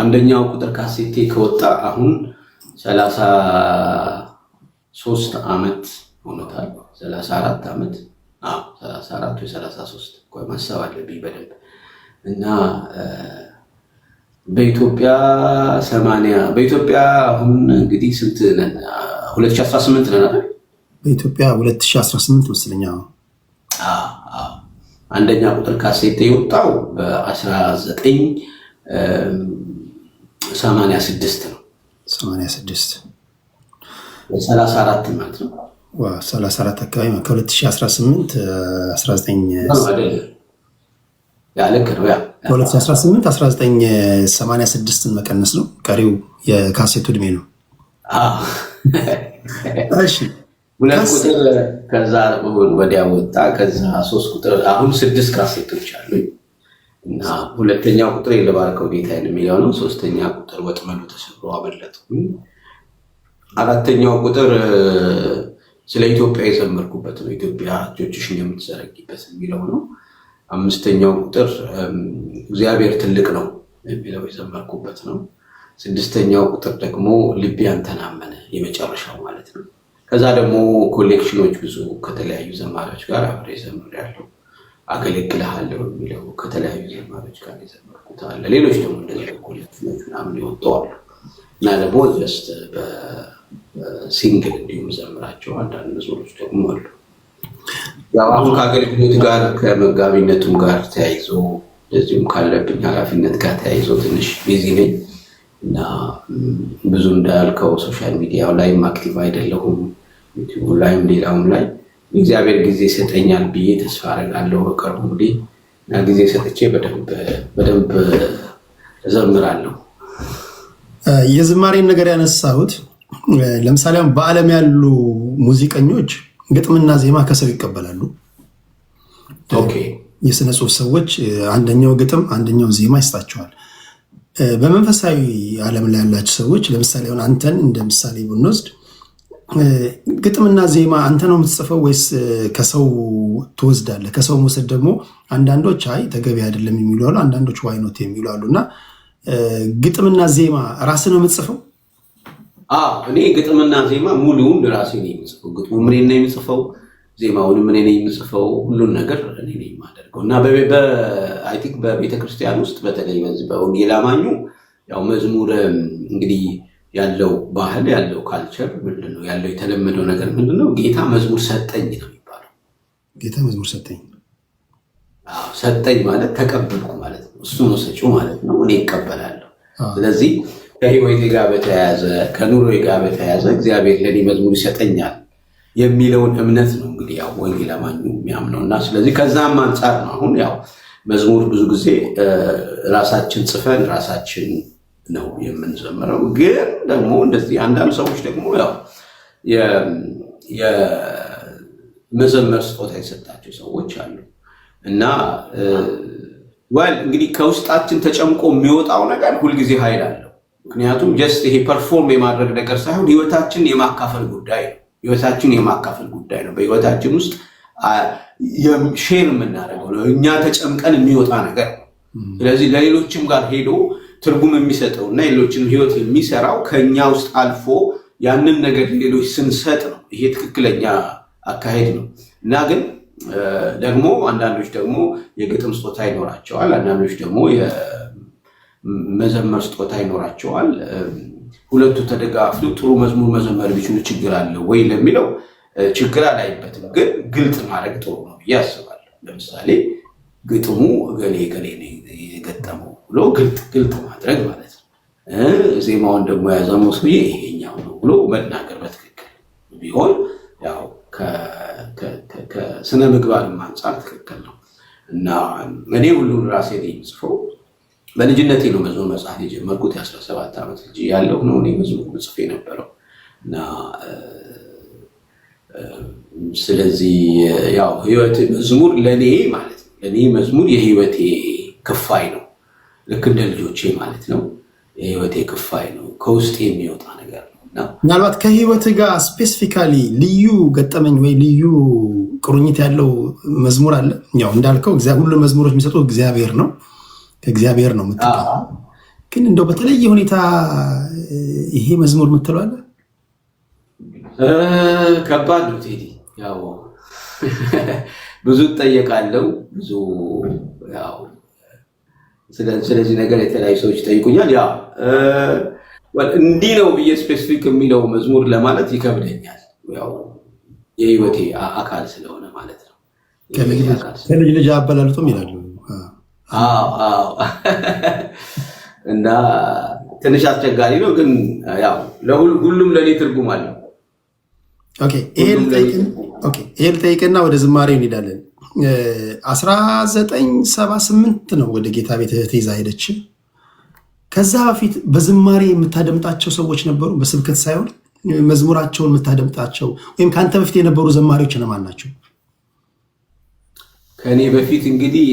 አንደኛው ቁጥር ካሴቴ ከወጣ አሁን 33 ዓመት ሆኖታል። 34 ዓመት 34 ወይ 33 ቆይ ማሰብ አለብኝ በደንብ እና በኢትዮጵያ 80 በኢትዮጵያ አሁን እንግዲህ ስንት ነን? 2018 ነን አይደል? በኢትዮጵያ 2018 መስለኛው። አንደኛ ቁጥር ካሴት የወጣው በ1986 ነው። 86 34 ማለት ነው። 34 አካባቢ ከ2018 19 ያለክ ነው። 2018 1986ን መቀነስ ነው። ቀሪው የካሴቱ እድሜ ነው። እሺ 2 ቁጥር ከዛ ወዲያ ወጣ። ከዛ 3 ቁጥር አሁን 6 ካሴቶች አሉ እና ሁለተኛው ቁጥር የለባርከው ጌታዬን የሚለው ነው። ሶስተኛ ቁጥር ወጥመዱ ተሰብሮ አመለጥኩኝ። አራተኛው ቁጥር ስለ ኢትዮጵያ የዘመርኩበት ነው። ኢትዮጵያ እጆችሽን የምትዘረጊበት የሚለው ነው። አምስተኛው ቁጥር እግዚአብሔር ትልቅ ነው የሚለው የዘመርኩበት ነው። 6ኛው ቁጥር ደግሞ ልቤ አንተን አመነ የመጨረሻው ማለት ነው። ከዛ ደግሞ ኮሌክሽኖች ብዙ ከተለያዩ ዘማሪዎች ጋር አብሬ ዘምሬያለሁ። አገለግልሃለሁ የሚለው ከተለያዩ ዘማሪዎች ጋር የዘመርኩት አለ። ሌሎች ደግሞ እንደዚህ ኮሌክሽኖች ምናምን ይወጣዋሉ እና ደግሞ ጀስት በሲንግል እንዲሁም ዘምራቸው አንዳንድ መዝሙሮች ደግሞ አሉ። ያው አሁን ከአገልግሎት ጋር ከመጋቢነቱም ጋር ተያይዞ እንደዚሁም ካለብኝ ኃላፊነት ጋር ተያይዞ ትንሽ ቢዚ ነኝ እና ብዙ እንዳልከው ሶሻል ሚዲያው ላይም አክቲቭ አይደለሁም። ዩቲዩብ ላይም ሌላውም ላይ እግዚአብሔር ጊዜ ይሰጠኛል ብዬ ተስፋ አደርጋለሁ። በቅርቡ እንግዲህ ጊዜ ሰጥቼ በደንብ እዘምራለሁ። የዝማሬን ነገር ያነሳሁት ለምሳሌ በዓለም ያሉ ሙዚቀኞች ግጥምና ዜማ ከሰው ይቀበላሉ። የስነ ጽሁፍ ሰዎች አንደኛው ግጥም አንደኛው ዜማ ይስጣቸዋል። በመንፈሳዊ ዓለም ላይ ያላቸው ሰዎች ለምሳሌ አሁን አንተን እንደ ምሳሌ ብንወስድ ግጥምና ዜማ አንተ ነው የምትጽፈው ወይስ ከሰው ትወስዳለህ? ከሰው መውሰድ ደግሞ አንዳንዶች አይ ተገቢ አይደለም የሚሉ አሉ፣ አንዳንዶች ዋይኖት የሚሉ አሉ። እና ግጥምና ዜማ ራስህ ነው የምትጽፈው? እኔ ግጥምና ዜማ ሙሉውን ራሴ ነው የምጽፈው። ግጥሙ ምን ነው የምጽፈው፣ ዜማውን ምን ነው የምጽፈው፣ ሁሉን ነገር እኔ ነኝ የማደርገው። እና አይ ቲንክ በቤተክርስቲያን ውስጥ በተለይ በዚህ በወንጌል አማኙ ያው መዝሙር እንግዲህ ያለው ባህል ያለው ካልቸር ምንድነው ያለው የተለመደው ነገር ምንድነው? ጌታ መዝሙር ሰጠኝ ነው የሚባለው። ጌታ መዝሙር ሰጠኝ። ሰጠኝ ማለት ተቀበልኩ ማለት ነው። እሱ ነው ሰጪው ማለት ነው። እኔ እቀበላለሁ። ስለዚህ ከህይወቴ ጋር በተያያዘ ከኑሮዬ ጋር በተያያዘ እግዚአብሔር ለኔ መዝሙር ይሰጠኛል የሚለውን እምነት ነው እንግዲህ ያው ወንጌል አማኙ የሚያምነው። እና ስለዚህ ከዛም አንጻር ነው አሁን ያው መዝሙር ብዙ ጊዜ ራሳችን ጽፈን ራሳችን ነው የምንዘምረው። ግን ደግሞ እንደዚህ አንዳንድ ሰዎች ደግሞ ያው የመዘመር ስጦታ የሰጣቸው ሰዎች አሉ። እና እንግዲህ ከውስጣችን ተጨምቆ የሚወጣው ነገር ሁልጊዜ ኃይል አለው። ምክንያቱም ጀስት ይሄ ፐርፎርም የማድረግ ነገር ሳይሆን ህይወታችን የማካፈል ጉዳይ ነው። በህይወታችን ውስጥ ሼር የምናደርገው ነው። እኛ ተጨምቀን የሚወጣ ነገር ነው። ስለዚህ ለሌሎችም ጋር ሄዶ ትርጉም የሚሰጠው እና ሌሎችንም ህይወት የሚሰራው ከኛ ውስጥ አልፎ ያንን ነገር ሌሎች ስንሰጥ ነው። ይሄ ትክክለኛ አካሄድ ነው። እና ግን ደግሞ አንዳንዶች ደግሞ የግጥም ስጦታ ይኖራቸዋል፣ አንዳንዶች ደግሞ የመዘመር ስጦታ ይኖራቸዋል። ሁለቱ ተደጋግፈው ጥሩ መዝሙር መዘመር ቢችሉ ችግር አለው ወይ ለሚለው ችግር አላይበትም። ግን ግልጽ ማድረግ ጥሩ ነው ብዬ አስባለሁ። ለምሳሌ ግጥሙ እገሌ የገጠመው ብሎ ግልጥ ማድረግ ማለት ነው። ዜማውን ደግሞ ያዘመው ሰውዬ ይሄኛው ነው ብሎ መናገር በትክክል ቢሆን ያው ከስነ ምግባርም አንጻር ትክክል ነው። እና እኔ ሁሉን ራሴ ላይ የምጽፈው በልጅነቴ ነው። መዝሙር መጽሐፍ የጀመርኩት የ17 ዓመት ልጅ ያለው ነው እኔ መዝሙር ጽፌ የነበረው። እና ስለዚህ ያው ህይወት መዝሙር ለኔ ማለት ነው። ለኔ መዝሙር የህይወቴ ክፋይ ነው። ልክ እንደ ልጆቼ ማለት ነው። የህይወቴ ክፋይ ነው። ከውስጥ የሚወጣ ነገር ነው። እና ምናልባት ከህይወት ጋር ስፔሲፊካሊ ልዩ ገጠመኝ ወይ ልዩ ቁርኝት ያለው መዝሙር አለ? ያው እንዳልከው ሁሉ መዝሙሮች የሚሰጡት እግዚአብሔር ነው፣ ከእግዚአብሔር ነው የምትቀበለው። ግን እንደው በተለየ ሁኔታ ይሄ መዝሙር የምትለው አለ? ከባድ ነው ቴዲ። ያው ብዙ እጠየቃለሁ፣ ብዙ ያው ስለዚህ ነገር የተለያዩ ሰዎች ይጠይቁኛል። ያው እንዲህ ነው ብዬ ስፔሲፊክ የሚለው መዝሙር ለማለት ይከብደኛል። ያው የህይወቴ አካል ስለሆነ ማለት ነው። ከልጅ ልጅ አበላልጦም ይላሉ። እና ትንሽ አስቸጋሪ ነው። ግን ያው ሁሉም ለኔ ትርጉም አለው። ይሄ ልጠይቅና ወደ ዝማሬ እንሄዳለን። 1978 ነው ወደ ጌታ ቤት ተይዛ ሄደች። ከዛ በፊት በዝማሬ የምታደምጣቸው ሰዎች ነበሩ? በስብከት ሳይሆን መዝሙራቸውን የምታደምጣቸው ወይም ከአንተ በፊት የነበሩ ዘማሪዎች እነማን ናቸው? ከእኔ በፊት እንግዲህ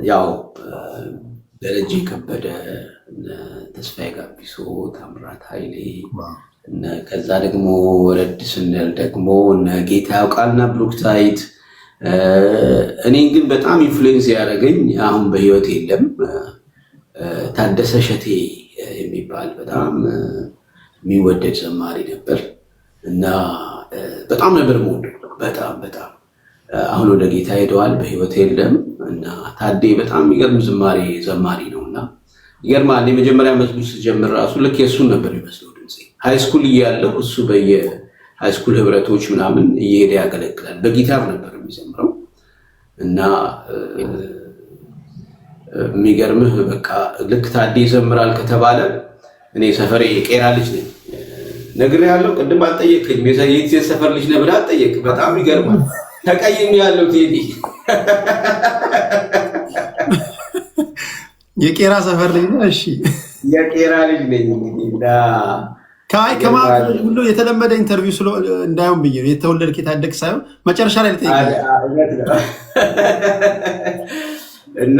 ያው ደረጀ ከበደ፣ ተስፋዬ ጋቢሶ፣ ታምራት ኃይሌ፣ ከዛ ደግሞ ወረድ ስንል ደግሞ ጌታ ያውቃልና ብሩክታይት። እኔን ግን በጣም ኢንፍሉዌንስ ያደረገኝ አሁን በህይወት የለም ታደሰ ሸቴ የሚባል በጣም የሚወደድ ዘማሪ ነበር እና በጣም ነበር የምወደው። በጣም አሁን ወደ ጌታ ሄደዋል፣ በህይወት የለም። እና ታዴ በጣም የሚገርም ዘማሪ ነው። እና ይገርማል። የመጀመሪያ መዝሙር ስጀምር ራሱ ልክ የእሱን ነበር የሚመስለው ድምፄ። ሃይስኩል እያለሁ እሱ በየሃይስኩል ህብረቶች ምናምን እየሄደ ያገለግላል። በጊታር ነበር የሚዘምረው። እና የሚገርምህ በቃ ልክ ታዴ ይዘምራል ከተባለ እኔ ሰፈሬ የቄራ ልጅ ነኝ። ነግሬሃለሁ። ቅድም አልጠየቅክኝም። የት ሰፈር ልጅ ነህ ብለህ አትጠየቅ። በጣም ይገርማል። ተቀይሜ ያለው ቴዲ የቄራ ሰፈር ልጅ ነህ? እሺ የቄራ ልጅ ነኝ። ከማለት ሁሉ የተለመደ ኢንተርቪው እንዳይሆን ብዬ ነው። የተወለድክ የታደግ ሳይሆን መጨረሻ ላይ ልጠይቅህ እና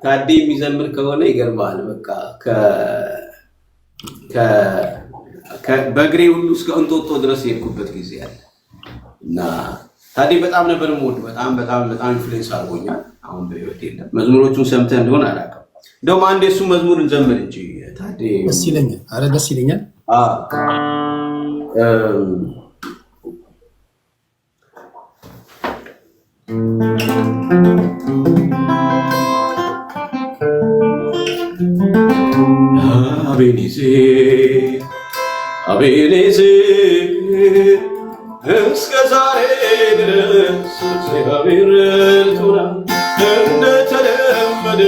ታዴ የሚዘምር ከሆነ ይገርማል። በቃ በእግሬ ሁሉ እስከ እንጦጦ ድረስ የሄድኩበት ጊዜ አለ እና ታዴ በጣም ነበር የምወድ። በጣም ኢንፍሉዌንስ አድርጎኛል። አሁን በህይወት የለም። መዝሙሮቹን ሰምተህ እንደሆነ አላውቅም። እንደውም አንዴ እሱ መዝሙር እንዘምር እንጂ ታዴ። ደስ ይለኛል። ኧረ ደስ ይለኛል። አቤኔዜር እስከ ዛሬ ድረስ እግዚአብሔር ረድቶናል። እንደተለመደ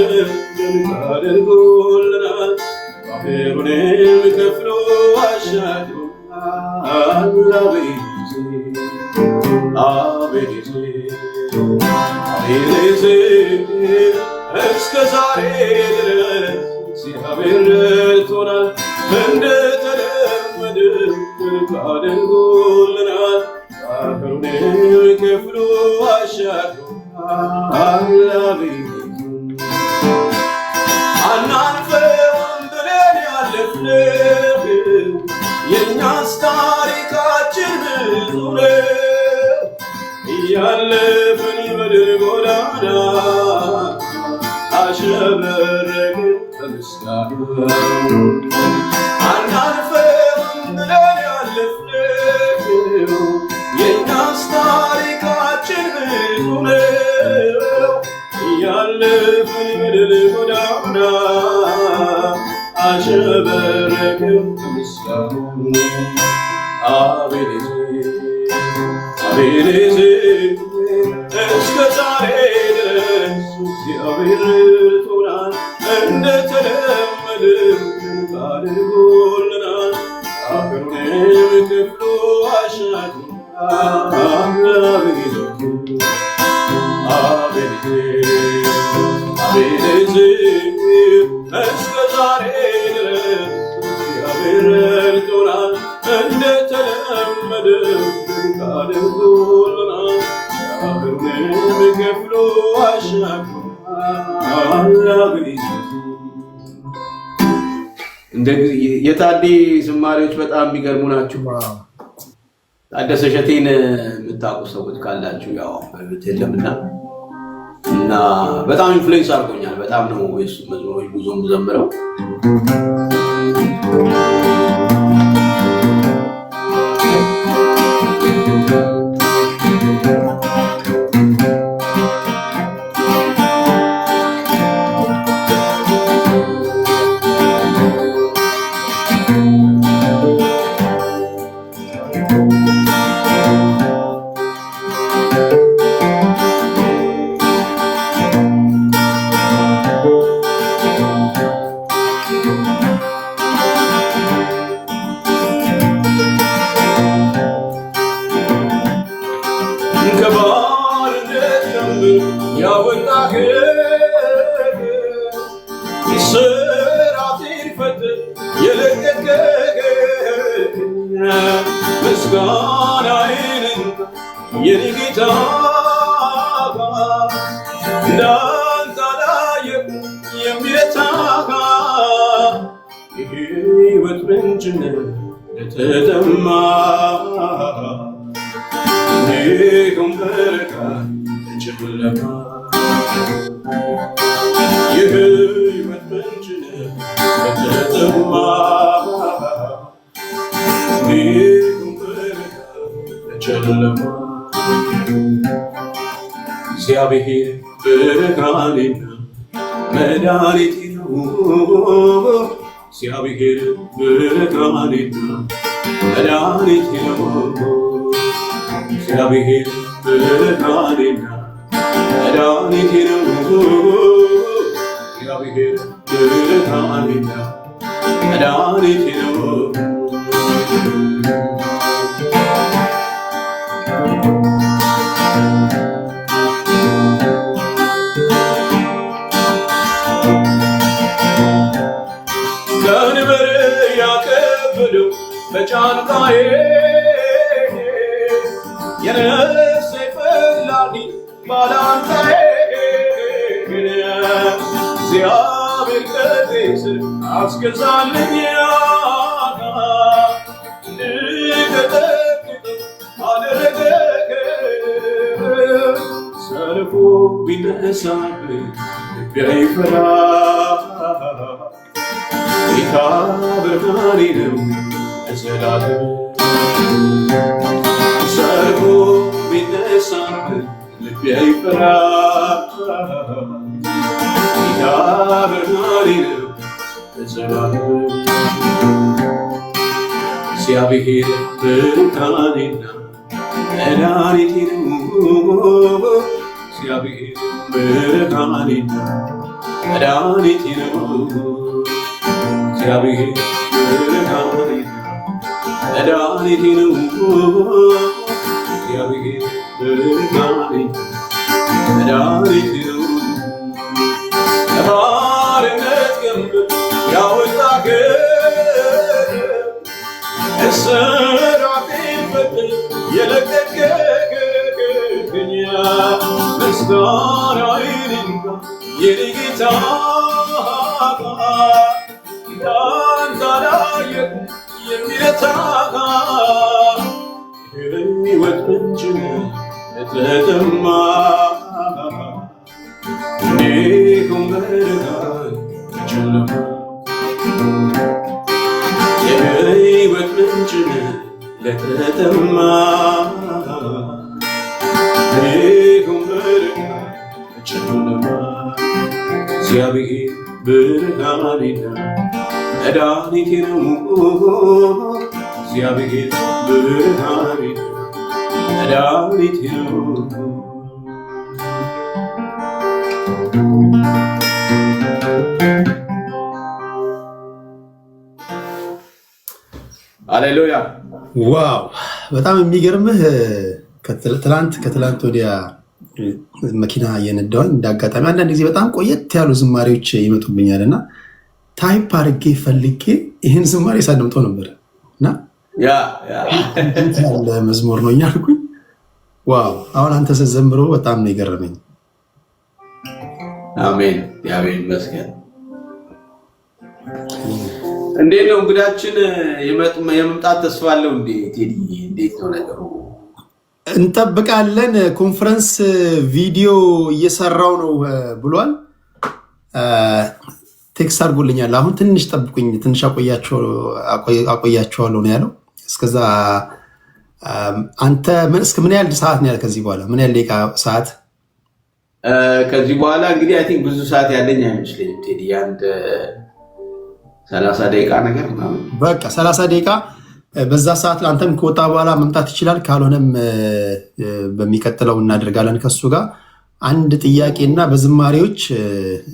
አድርጎልናል። ባህሩንም ከፍሎ አሻግሮናል። አቤኔዜር እስከ ዛሬ ድረስ እግዚአብሔር ረድቶናል። እንደተለመደ አድርጎልናል። ባህሩንም ከፍሎ አሻግሮናል። አናልፈውም ብለን ያለፍነው የእኛስ ታሪካችን ብዙ ነው። እያለፍን በድል ጎዳና አሸበረቅን በምስጋና። አናልፈውም ብለን ያለፍነው የእኛስ ታሪካችን ብዙ ነው። እያለፍን በድል ጎዳና አሸበረቅን በምስጋና። አቤኔዜር እስከ ዛሬ ድረስ እግዚአብሔር ረድቶናል። እንደተለመደ አድርጎልናል። ባህሩንም ከፍሎ አሻግሮናል። አቤኔዜር እስከ ዛሬ ድረስ እግዚአብሔር ረድቶናል። እንደተለመደ አድርጎልናል። ባህሩንም ከፍሎ አሻግሮናል። የታዴ ዝማሬዎች በጣም የሚገርሙ ናቸው። ታደሰ እሸቴን የምታውቁ ሰዎች ካላችሁ ያው በቤት የለምና እና በጣም ኢንፍሉዌንስ አድርጎኛል። በጣም ነው የሱ መዝሙሮች ብዙ ዘምረው ስራቴን ፈትህ የለቀቀኝ ምስጋናዬን የኔ ጌታ እንዳንተ አላየሁም የሚረታህ የሕይወት ምንጭ ነህ ለተጠማ እንዲሁም በረከት ለጨለማ የሕይወት ምንጭ ነህ ለተጠማ እንዲሁም በረከት ለጨለማ እግዚአብሔር ብርሃኔና መድኃኒቴ ነው። እግዚአብሔር ብርሃኔና መድኃኒቴ ነው። እግዚአብሔር ብርሃኔና መድኃኒቴ ነው። እግዚአብሔር ብርሃኔና መድኃኒቴ ነው። ቀንበር ያከበደው በጫንቃዬ የነፍሴ ፈላጊ ባላንጣዬ እግዚአብሔር ቀጤ ስር አስገዛልኝ እንድቀጠቅጥ አደረገ። ሰልፉ ቢነሳብኝ ልቤ አይፈራ ጌታ ብርሃኔ ነው ለዘላለም። ሰልፉ ቢነሳብኝ ልቤ አይፈራ ጌታ ብርሃኔ ነው ለዘላለም። እግዚአብሔር ብርሃኔና መድኃኒቴ ነው። እግዚአብሔር ብርሃኔና መድኃኒቴ ነው። እግዚአብሔር ብርሃኔና መድኃኒቴ ነው። እግዚአብሔር ብርሃኔና መድኃኒቴ ነው። ከባርነት ቀንበር ያወጣኸኝ እስራቴን ፈትል የለቀቅኸኝ ምስጋናዬን እንካ የኔ ጌታ እንዳንተ አላየሁም የሚረታህ የሕይወት ምንጭ ለተጠማ እንዲሁም በብርሃን በጨለማ የሕይወት ምንጭ ለተጠማ እንዲሁም በብርሃን በጨለማ እግዚአብሔር ብርሃኔና መድኃኒቴ ነው። እግዚአብሔር ብርሃኔና መድኃኒቴ ነው። ሃሌሉያ ዋው! በጣም የሚገርምህ ከትላንት ወዲያ መኪና እየነዳሁኝ እንዳጋጣሚ አንዳንድ ጊዜ በጣም ቆየት ያሉ ዝማሬዎች ይመጡብኛል እና ታይፕ አድርጌ ፈልጌ ይህን ዝማሬ ሳደምጠው ነበር እና ያለ መዝሙር ነው እያልኩኝ ዋው! አሁን አንተ ስትዘምሮ በጣም ነው የገረመኝ። አሜን። እግዚአብሔር ይመስገን። እንዴት ነው እንግዳችን የመምጣት ተስፋ አለው እንዴ? ቴዲ እንዴት ነው ነገሩ? እንጠብቃለን። ኮንፈረንስ ቪዲዮ እየሰራው ነው ብሏል። ቴክስት አድርጎልኛል። አሁን ትንሽ ጠብቁኝ፣ ትንሽ አቆያቸዋለሁ ነው ያለው። እስከዛ አንተ እስከ ምን ያህል ሰዓት ነው ያለ? ከዚህ በኋላ ምን ያህል ደቂቃ ሰዓት? ከዚህ በኋላ እንግዲህ አይ ቲንክ ብዙ ሰዓት ያለኝ አይመስለኝም ቴዲ፣ አንድ 30 ደቂቃ ነገር ምናምን። በቃ 30 ደቂቃ በዛ ሰዓት ለአንተም ከወጣ በኋላ መምጣት ይችላል። ካልሆነም በሚቀጥለው እናደርጋለን ከሱ ጋር አንድ ጥያቄና በዝማሬዎች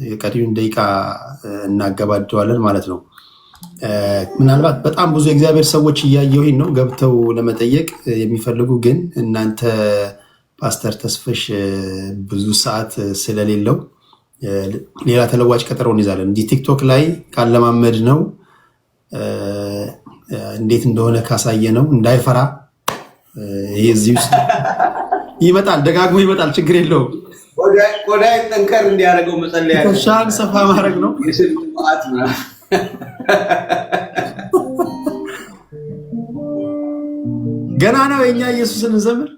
የቀሪውን ደቂቃ እናገባደዋለን ማለት ነው። ምናልባት በጣም ብዙ የእግዚአብሔር ሰዎች እያየሁኝ ነው ገብተው ለመጠየቅ የሚፈልጉ ግን እናንተ ፓስተር ተስፈሽ ብዙ ሰዓት ስለሌለው ሌላ ተለዋጭ ቀጠሮ እንይዛለን። እንዲህ ቲክቶክ ላይ ካለማመድ ነው እንዴት እንደሆነ ካሳየ ነው እንዳይፈራ። ይሄ እዚህ ውስጥ ይመጣል፣ ደጋግሞ ይመጣል፣ ችግር የለውም። ቆዳይ ጠንከር እንዲያደርገው መጸለያ ነው። ሻን ሰፋ ማድረግ ነው። ገና ነው የኛ ኢየሱስን እንዘምር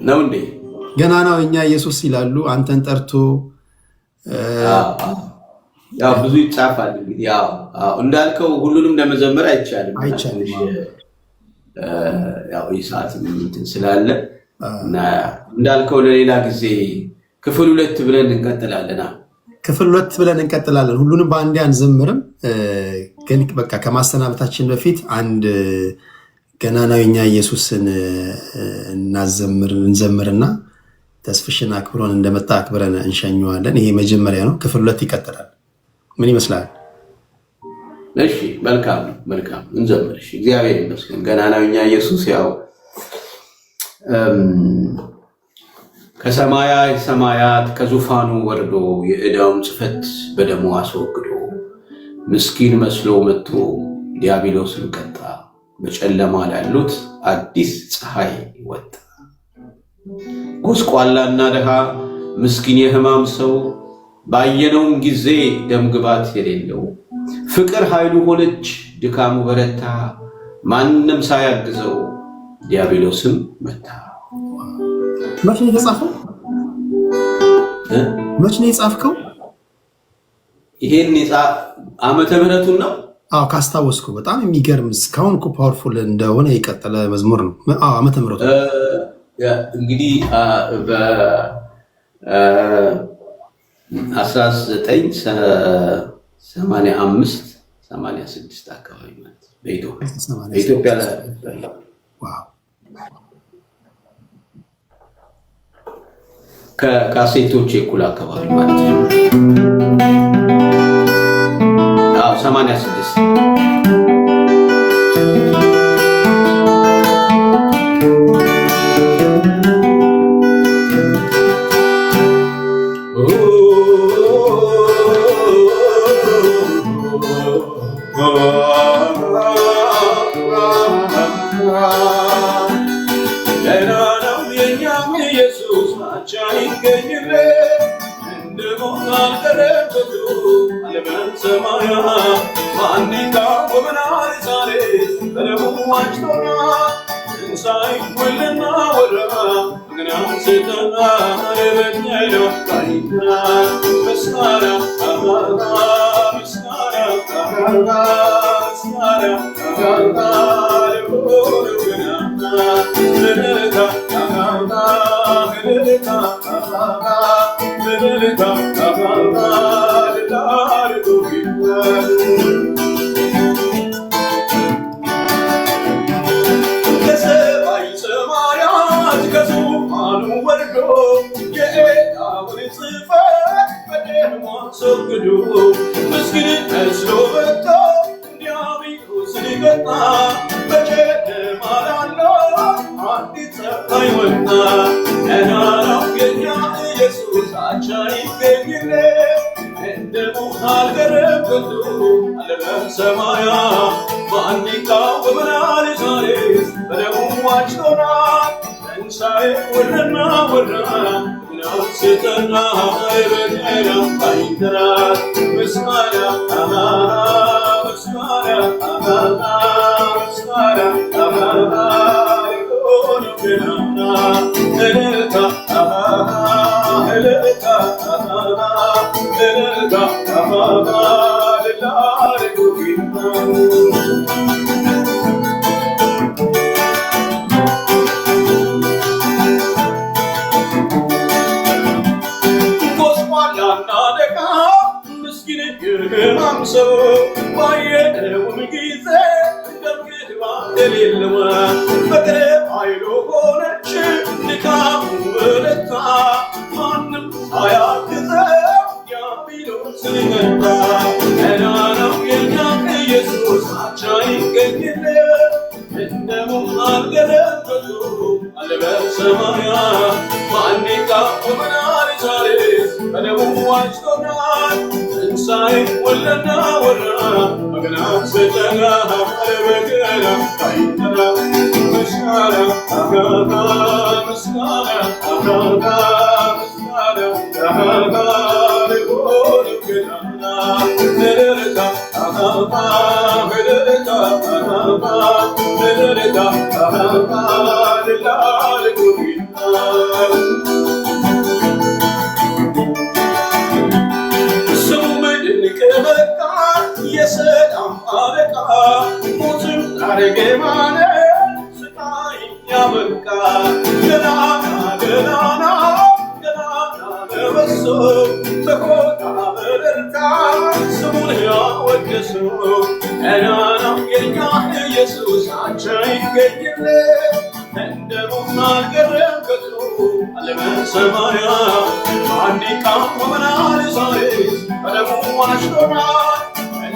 ነው እንዴ? ገና ነው የኛ ኢየሱስ ይላሉ። አንተን ጠርቶ ያው ብዙ ይጻፋል። እንግዲህ ያው እንዳልከው ሁሉንም ለመዘመር አይቻልም። ያው ይሳት እንትን ስላለ እና እንዳልከው ለሌላ ጊዜ ክፍል 2 ብለን እንቀጥላለን። ክፍል 2 ብለን እንቀጥላለን። ሁሉንም በአንዴ አንዘምርም፣ ግን በቃ ከማሰናበታችን በፊት አንድ ገና ነው የኛ ኢየሱስን እንዘምርና ተስፍሽን አክብሮን እንደመጣ አክብረን እንሸኘዋለን። ይሄ መጀመሪያ ነው። ክፍል 2 ይቀጥላል። ምን ይመስላል? እሺ መልካም መልካም እንዘምር። እሺ እግዚአብሔር ይመስገን። ገናናውኛ ኢየሱስ ያው ከሰማያት ሰማያት ከዙፋኑ ወርዶ የዕዳውን ጽሕፈት በደሙ አስወግዶ ምስኪን መስሎ መጥቶ ዲያብሎስን ቀጣ። በጨለማ ላሉት አዲስ ፀሐይ ወጣ። ጎስቋላና ድሃ ምስኪን የሕማም ሰው ባየነውም ጊዜ ደምግባት የሌለው ፍቅር ኃይሉ ሆነች ድካሙ በረታ። ማንም ሳያግዘው ዲያብሎስም መታ። መቼ ነው የተጻፈው? መቼ ነው የጻፍከው? ይሄን ዓመተ ምሕረቱን ነው? አዎ ካስታወስኩ በጣም የሚገርም እስካሁን እኮ ፓወርፉል እንደሆነ የቀጠለ መዝሙር ነው። አዎ ዓመተ ምሕረቱ እንግዲህ በ1985 86 አካባቢ ማለት በኢትዮጵያ ከካሴቶች እኩል አካባቢ ማለት ነው። 86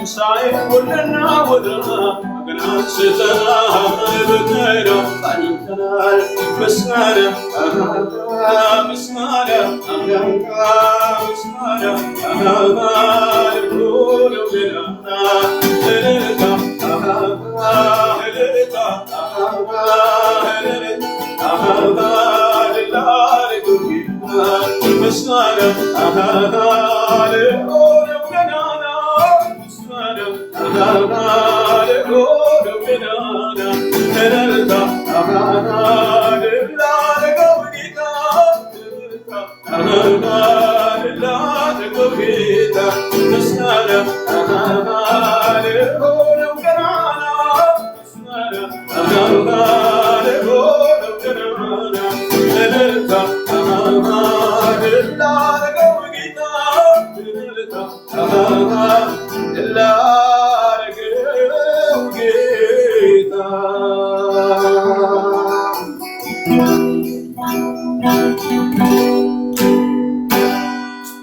ሳይወልና ወደ ገናስተና በከራ ባንተናል መስናና መስናና መስናና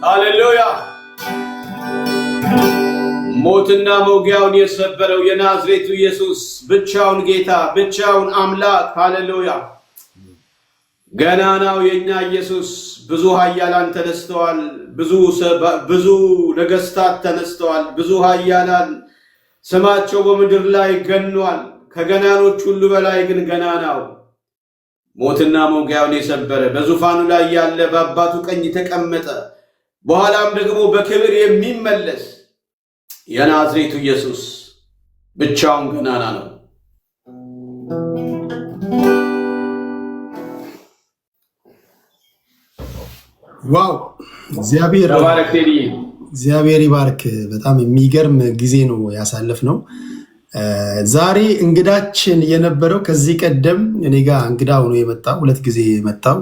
ሃሌሉያ። ሞትና መውጊያውን የሰበረው የናዝሬቱ ኢየሱስ ብቻውን ጌታ፣ ብቻውን አምላክ። ሃሌሉያ። ገናናው የኛ ኢየሱስ። ብዙ ኃያላን ተነስተዋል፣ ብዙ ነገስታት ተነስተዋል፣ ብዙ ኃያላን ስማቸው በምድር ላይ ገኗል። ከገናኖች ሁሉ በላይ ግን ገናናው ሞትና መውጊያውን የሰበረ በዙፋኑ ላይ ያለ በአባቱ ቀኝ የተቀመጠ በኋላም ደግሞ በክብር የሚመለስ የናዝሬቱ ኢየሱስ ብቻውን ገናና ነው። ዋው! እግዚአብሔር ይባርክ። በጣም የሚገርም ጊዜ ነው ያሳለፍነው። ዛሬ እንግዳችን የነበረው ከዚህ ቀደም እኔ ጋር እንግዳ ሆኖ የመጣው 2 ጊዜ የመጣው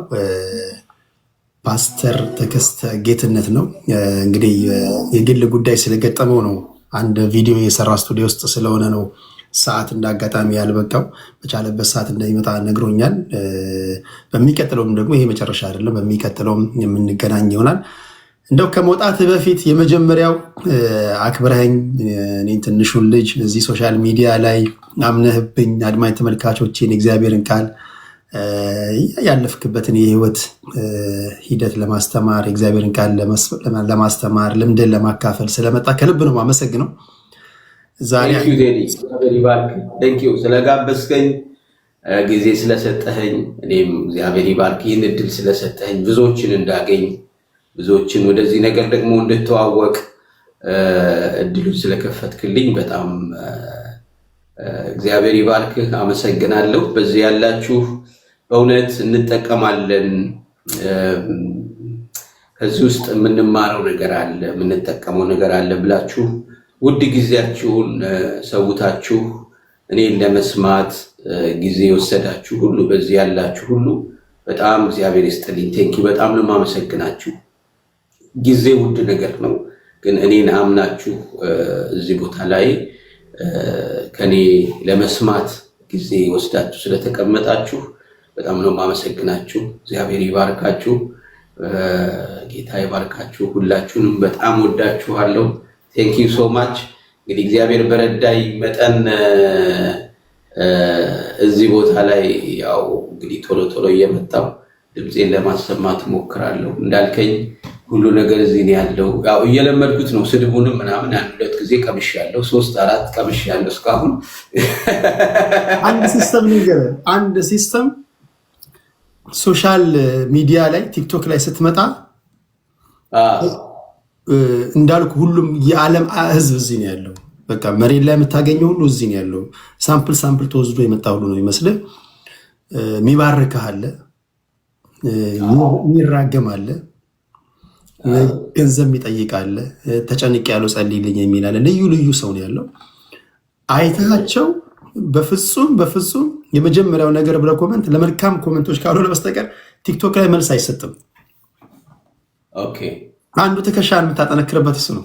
ፓስተር ተከስተ ጌትነት ነው። እንግዲህ የግል ጉዳይ ስለገጠመው ነው አንድ ቪዲዮ የሰራ ስቱዲዮ ውስጥ ስለሆነ ነው ሰዓት እንዳጋጣሚ ያልበቃው። በቻለበት ሰዓት እንደሚመጣ ነግሮኛል። በሚቀጥለውም ደግሞ ይሄ መጨረሻ አይደለም፣ በሚቀጥለውም የምንገናኝ ይሆናል። እንደው ከመውጣት በፊት የመጀመሪያው አክብረኸኝ እኔን ትንሹን ልጅ እዚህ ሶሻል ሚዲያ ላይ አምነህብኝ አድማጭ ተመልካቾችን እግዚአብሔርን ቃል ያለፍክበትን የህይወት ሂደት ለማስተማር እግዚአብሔርን ቃል ለማስተማር ልምድን ለማካፈል ስለመጣ ከልብ ነው የማመሰግነው። ዛሬ ስለጋበዝከኝ ጊዜ ስለሰጠኸኝ እኔም እግዚአብሔር ይባርክ። ይህን እድል ስለሰጠኸኝ ብዙዎችን እንዳገኝ ብዙዎችን ወደዚህ ነገር ደግሞ እንድተዋወቅ እድሉን ስለከፈትክልኝ በጣም እግዚአብሔር ይባርክህ። አመሰግናለሁ። በዚህ ያላችሁ በእውነት እንጠቀማለን። ከዚህ ውስጥ የምንማረው ነገር አለ፣ የምንጠቀመው ነገር አለ ብላችሁ ውድ ጊዜያችሁን ሰውታችሁ እኔን ለመስማት ጊዜ የወሰዳችሁ ሁሉ በዚህ ያላችሁ ሁሉ በጣም እግዚአብሔር ይስጥልኝ። ቴንኪው። በጣም ነው የማመሰግናችሁ። ጊዜ ውድ ነገር ነው፣ ግን እኔን አምናችሁ እዚህ ቦታ ላይ ከኔ ለመስማት ጊዜ ወስዳችሁ ስለተቀመጣችሁ በጣም ነው የማመሰግናችሁ። እግዚአብሔር ይባርካችሁ፣ ጌታ ይባርካችሁ። ሁላችሁንም በጣም ወዳችኋለሁ። ቴንክ ዩ ሶ ማች። እንግዲህ እግዚአብሔር በረዳይ መጠን እዚህ ቦታ ላይ ያው እንግዲህ ቶሎ ቶሎ እየመጣሁ ድምፄን ለማሰማት ሞክራለሁ። እንዳልከኝ ሁሉ ነገር እዚህ ነው ያለው። ያው እየለመድኩት ነው። ስድቡንም ምናምን 1-2 ጊዜ ቀምሻለሁ፣ 3-4 ቀምሻለሁ እስካሁን። አንድ ሲስተም ሶሻል ሚዲያ ላይ ቲክቶክ ላይ ስትመጣ እንዳልኩ ሁሉም የዓለም ህዝብ እዚህ ነው ያለው። በቃ መሬት ላይ የምታገኘው ሁሉ እዚህ ነው ያለው። ሳምፕል ተወስዶ የመጣ ሁሉ ነው ይመስልህ። የሚባርክህ አለ፣ የሚራገም አለ፣ ገንዘብ ይጠይቃል፣ ተጨንቅ ያለው ጸልይልኝ የሚል አለ። ልዩ ልዩ ሰው ነው ያለው። አይታቸው በፍጹም የመጀመሪያው ነገር ብለህ ኮመንት ለመልካም ኮመንቶች ካልሆነ በስተቀር ቲክቶክ ላይ መልስ አይሰጥም። ኦኬ፣ አንዱ ትከሻን የምታጠነክርበት እሱ ነው።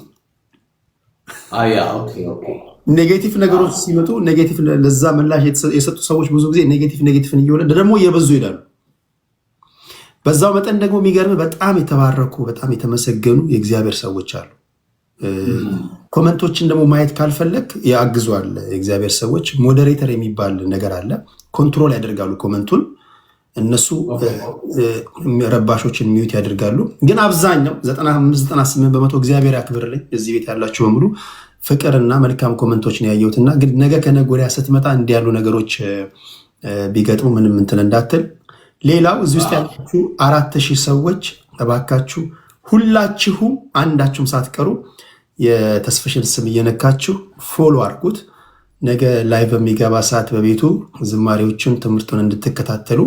ኔጌቲቭ ነገሮች ሲመጡ ኔጌቲቭ ለዛ ምላሽ የሰጡ ሰዎች ብዙ ጊዜ ኔጌቲቭን እየወለደ ደግሞ እየበዙ ይሄዳሉ። በዛው መጠን ደግሞ የሚገርም በጣም የተባረኩ በጣም የተመሰገኑ የእግዚአብሔር ሰዎች አሉ። ኮመንቶችን ደግሞ ማየት ካልፈለግ ያግዟል የእግዚአብሔር ሰዎች። ሞዴሬተር የሚባል ነገር አለ። ኮንትሮል ያደርጋሉ ኮመንቱን። እነሱ ረባሾችን ሚዩት ያደርጋሉ። ግን አብዛኛው 95-98% እግዚአብሔር ያክብርልኝ እዚህ ቤት ያላችሁ በሙሉ ፍቅርና መልካም ኮመንቶችን ያየሁትና ግን ነገ ከነገ ወዲያ ስትመጣ እንዲህ ያሉ ነገሮች ቢገጥሙ ምንም እንትን እንዳትል። ሌላው እዚህ ውስጥ ያላችሁ 4000 ሰዎች እባካችሁ ሁላችሁም አንዳችሁም ሳትቀሩ የተስፍሽን ስም እየነካችሁ ፎሎ አድርጉት። ነገ ላይ በሚገባ ሰዓት በቤቱ ዝማሬዎችን ትምህርቱን እንድትከታተሉ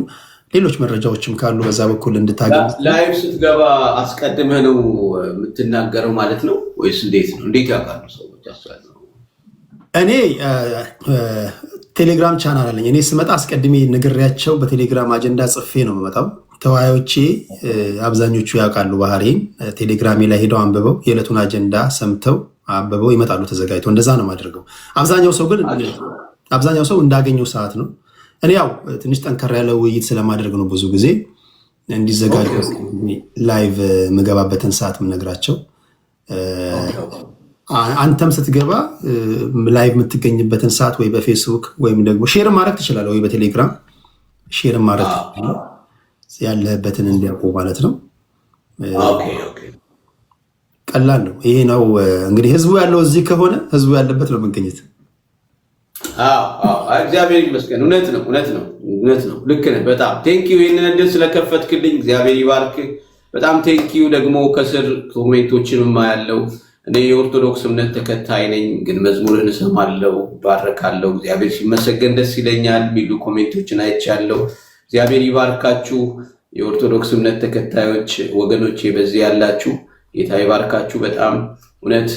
ሌሎች መረጃዎችም ካሉ በዛ በኩል እንድታገኙ። ላይቭ ስትገባ አስቀድመህ ነው የምትናገረው ማለት ነው ወይስ እንዴት ነው? እንዴት ያውቃሉ ሰዎች? እኔ ቴሌግራም ቻናል አለኝ። እኔ ስመጣ አስቀድሜ ነግሬያቸው በቴሌግራም አጀንዳ ጽፌ ነው የምመጣው። ተወያዮቼ አብዛኞቹ ያውቃሉ ባህሪን። ቴሌግራሜ ላይ ሄደው አንብበው የዕለቱን አጀንዳ ሰምተው አንብበው ይመጣሉ ተዘጋጅተው። እንደዛ ነው የማደርገው። አብዛኛው ሰው እንዳገኘው ሰዓት ነው። እኔ ያው ትንሽ ጠንከር ያለ ውይይት ስለማደርግ ነው ብዙ ጊዜ እንዲዘጋጁ ላይቭ ምገባበትን ሰዓት ምነግራቸው። አንተም ስትገባ ላይቭ የምትገኝበትን ሰዓት ወይ በፌስቡክ ወይም ደግሞ ሼር ማድረግ ትችላለህ፣ ወይ በቴሌግራም ሼር ማድረግ ያለበትን እንዲያውቁ ማለት ነው። ቀላል ነው። ይሄ ነው እንግዲህ ህዝቡ ያለው እዚህ ከሆነ ህዝቡ ያለበት ነው መገኘት። እግዚአብሔር ይመስገን። እውነት ነው። ልክ ነህ። በጣም ቴንኪው ይህንን እድል ስለከፈትክልኝ እግዚአብሔር ይባርክ። በጣም ቴንኪው። ደግሞ ከስር ኮሜንቶችንም ያለው እኔ የኦርቶዶክስ እምነት ተከታይ ነኝ፣ ግን መዝሙርን እሰማለሁ፣ ባረካለሁ፣ እግዚአብሔር ሲመሰገን ደስ ይለኛል የሚሉ ኮሜንቶችን አይቻለሁ። እግዚአብሔር ይባርካችሁ። የኦርቶዶክስ እምነት ተከታዮች ወገኖቼ በዚህ ያላችሁ ጌታ ይባርካችሁ። በጣም እውነት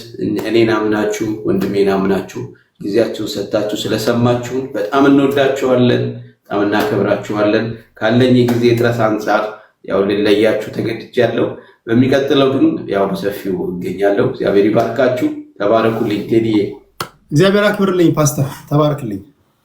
እኔን አምናችሁ ወንድሜን አምናችሁ ጊዜያችሁን ሰጥታችሁ ስለሰማችሁን በጣም እንወዳችኋለን፣ በጣም እናከብራችኋለን። ካለኝ የጊዜ እጥረት አንጻር ያው ልለያችሁ ተገድጃለሁ። በሚቀጥለው ግን ያው በሰፊው እገኛለሁ። እግዚአብሔር ይባርካችሁ። ተባረኩልኝ። ቴዲዬ እግዚአብሔር አክብርልኝ። ፓስተር ተባረክልኝ።